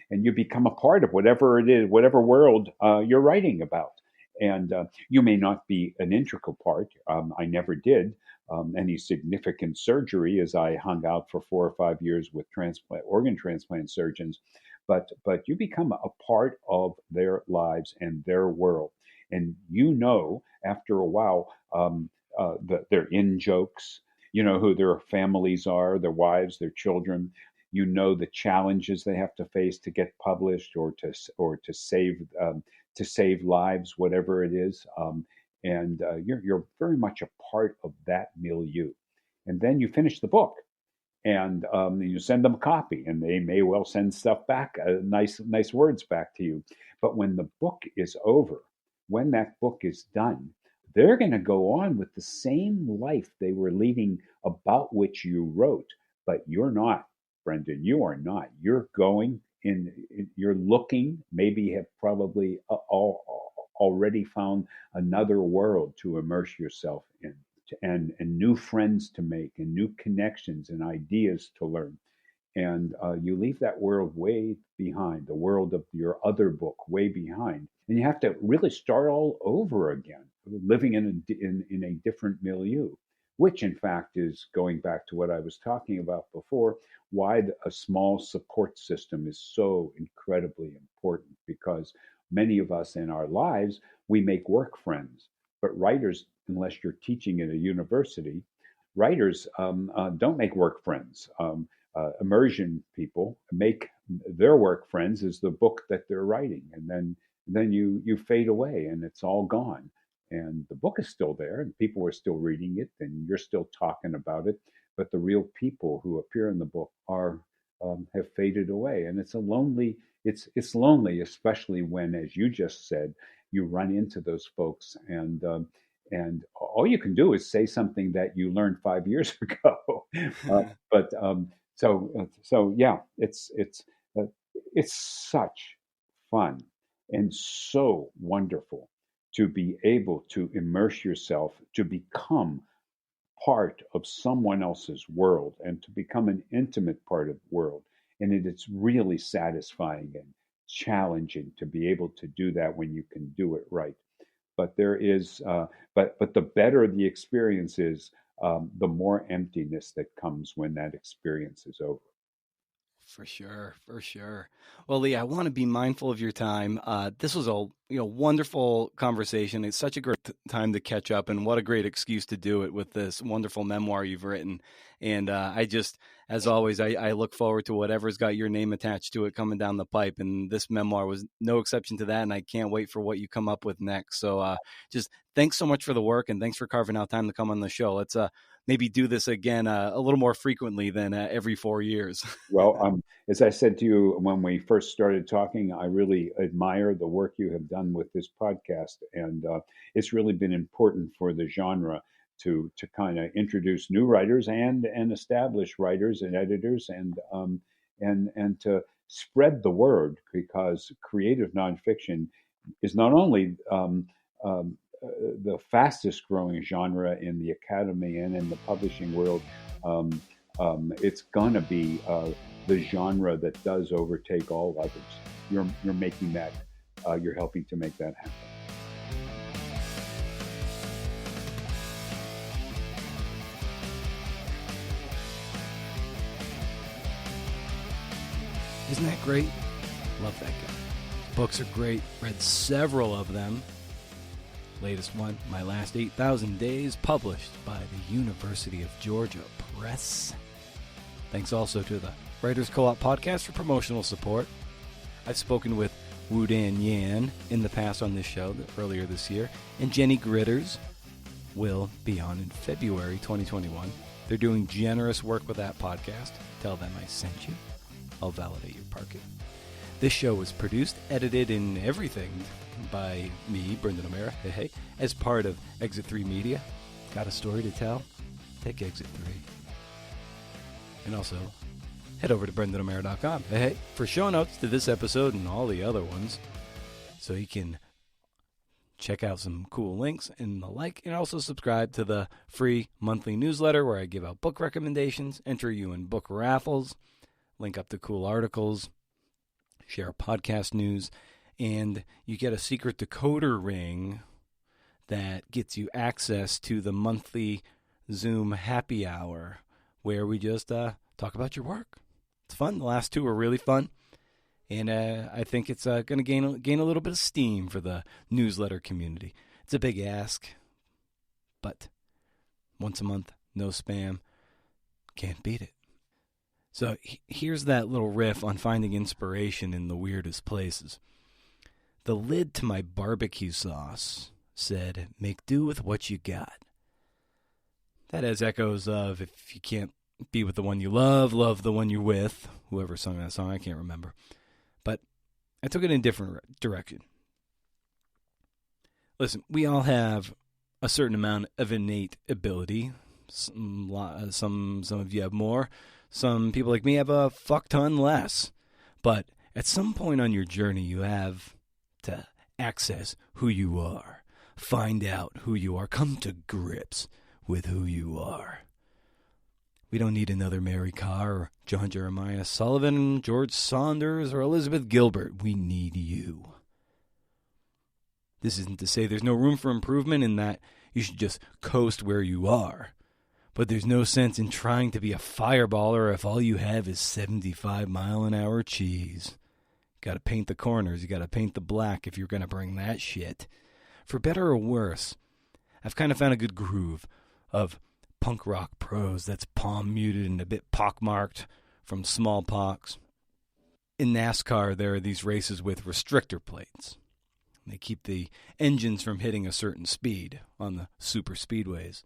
B: you become a part of whatever it is, whatever world you're writing about. And you may not be an integral part. I never did any significant surgery as I hung out for 4 or 5 years with organ transplant surgeons, but you become a part of their lives and their world. And after a while, their in jokes, you know who their families are, their wives, their children. You know the challenges they have to face to get published or to save lives, whatever it is. And you're very much a part of that milieu. And then you finish the book, and you send them a copy, and they may well send stuff back, nice words back to you. But when the book is over, when that book is done, they're going to go on with the same life they were leading about which you wrote. But you're not, Brendan. You are not. You're going you're looking, maybe have probably already found another world to immerse yourself in, and new friends to make, and new connections and ideas to learn. And you leave that world way behind, the world of your other book way behind, and you have to really start all over again, living in a different milieu, which in fact is going back to what I was talking about before, why a small support system is so incredibly important. Because many of us in our lives, we make work friends, but writers, unless you're teaching at a university, writers don't make work friends. Immersion people make their work friends is the book that they're writing, and then you fade away and it's all gone. And the book is still there, and people are still reading it, and you're still talking about it. But the real people who appear in the book are have faded away, and it's a lonely. It's lonely, especially when, as you just said, you run into those folks, and all you can do is say something that you learned 5 years ago. But so yeah, it's such fun and so wonderful to be able to immerse yourself, to become part of someone else's world, and to become an intimate part of the world. And it's really satisfying and challenging to be able to do that when you can do it right. But there is, but the better the experience is, the more emptiness that comes when that experience is over.
A: For sure, for sure. Well, Lee, I want to be mindful of your time. This was a wonderful conversation. It's such a great time to catch up, and what a great excuse to do it with this wonderful memoir you've written. And I just, as always, I look forward to whatever's got your name attached to it coming down the pipe. And this memoir was no exception to that. And I can't wait for what you come up with next. So just thanks so much for the work, and thanks for carving out time to come on the show. Let's maybe do this again a little more frequently than every 4 years.
B: Well, as I said to you when we first started talking, I really admire the work you have done with this podcast, and it's really been important for the genre to kind of introduce new writers and established writers and editors, and to spread the word, because creative nonfiction is not only the fastest growing genre in the academy and in the publishing world. It's going to be the genre that does overtake all others. You're making that. You're helping to make that happen.
A: Isn't that great? Love that guy. Books are great. Read several of them. Latest one, My Last 8,000 Days, published by the University of Georgia Press. Thanks also to the Writers Co-op Podcast for promotional support. I've spoken with Wu Dan Yan in the past on this show earlier this year, and Jenny Gritters will be on in February 2021. They're doing generous work with that podcast. Tell them I sent you. I'll validate your parking. This show was produced, edited, and everything by me, Brendan O'Mara, as part of Exit 3 Media. Got a story to tell? Take Exit 3. And also, head over to BrendanO'Mara.com for show notes to this episode and all the other ones, so you can check out some cool links and the like, and also subscribe to the free monthly newsletter where I give out book recommendations, enter you in book raffles, link up to cool articles, share podcast news, and you get a secret decoder ring that gets you access to the monthly Zoom happy hour where we just talk about your work. It's fun. The last two were really fun. And I think it's going to gain a little bit of steam for the newsletter community. It's a big ask, but once a month, no spam, can't beat it. So here's that little riff on finding inspiration in the weirdest places. The lid to my barbecue sauce said, "Make do with what you got." That has echoes of, if you can't be with the one you love, love the one you're with. Whoever sung that song, I can't remember. But I took it in a different direction. Listen, we all have a certain amount of innate ability. Some of you have more. Some people like me have a fuck ton less. But at some point on your journey, you have to access who you are. Find out who you are. Come to grips with who you are. We don't need another Mary Carr or John Jeremiah Sullivan, George Saunders, or Elizabeth Gilbert. We need you. This isn't to say there's no room for improvement in that you should just coast where you are. But there's no sense in trying to be a fireballer if all you have is 75-mile-an-hour cheese. Got to paint the corners. You got to paint the black if you're going to bring that shit. For better or worse, I've kind of found a good groove of punk rock prose that's palm muted and a bit pockmarked from smallpox. In NASCAR, there are these races with restrictor plates. They keep the engines from hitting a certain speed on the super speedways.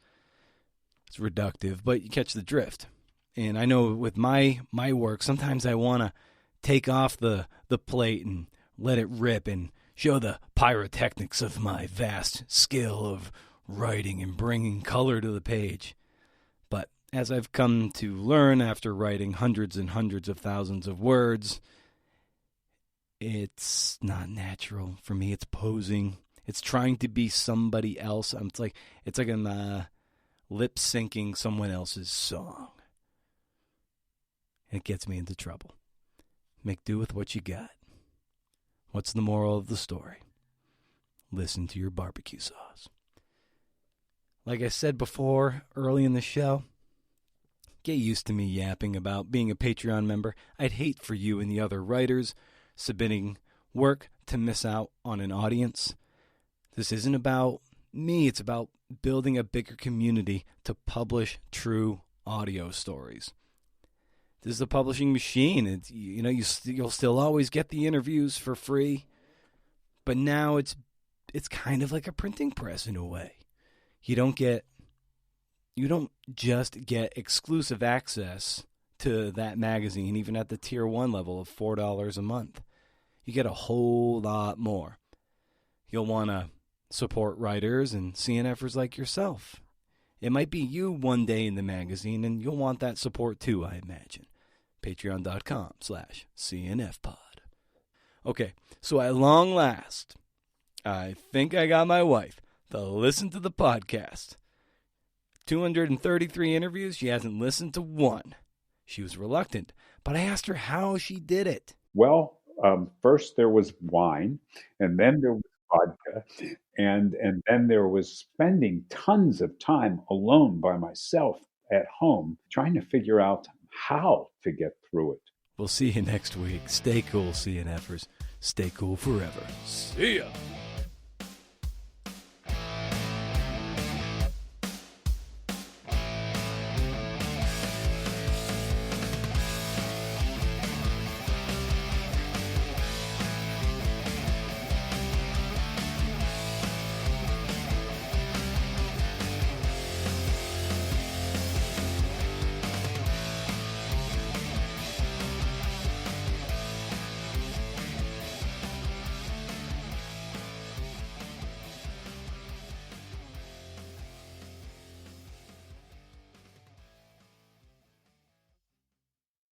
A: It's reductive, but you catch the drift. And I know with my work, sometimes I want to take off the plate and let it rip and show the pyrotechnics of my vast skill of writing and bringing color to the page. But as I've come to learn after writing hundreds and hundreds of thousands of words, it's not natural for me. It's posing. It's trying to be somebody else. It's like I'm lip syncing someone else's song. And it gets me into trouble. Make do with what you got. What's the moral of the story? Listen to your barbecue sauce. Like I said before, early in the show, get used to me yapping about being a Patreon member. I'd hate for you and the other writers submitting work to miss out on an audience. This isn't about me. It's about building a bigger community to publish true audio stories. This is a publishing machine. You'll still always get the interviews for free, but now it's kind of like a printing press in a way. You don't just get exclusive access to that magazine, even at the tier 1 level of $4 a month. You get a whole lot more. You'll want to support writers and CNFers like yourself. It might be you one day in the magazine, and you'll want that support too, I imagine. Patreon.com/CNFpod. Okay, so at long last, I think I got my wife to listen to the podcast. 233 interviews, she hasn't listened to one. She was reluctant, but I asked her how she did it.
B: Well, first there was wine, and then there was vodka, and then there was spending tons of time alone by myself at home trying to figure out how to get through it.
A: We'll see you next week. Stay cool, CNFers. Stay cool forever. See ya.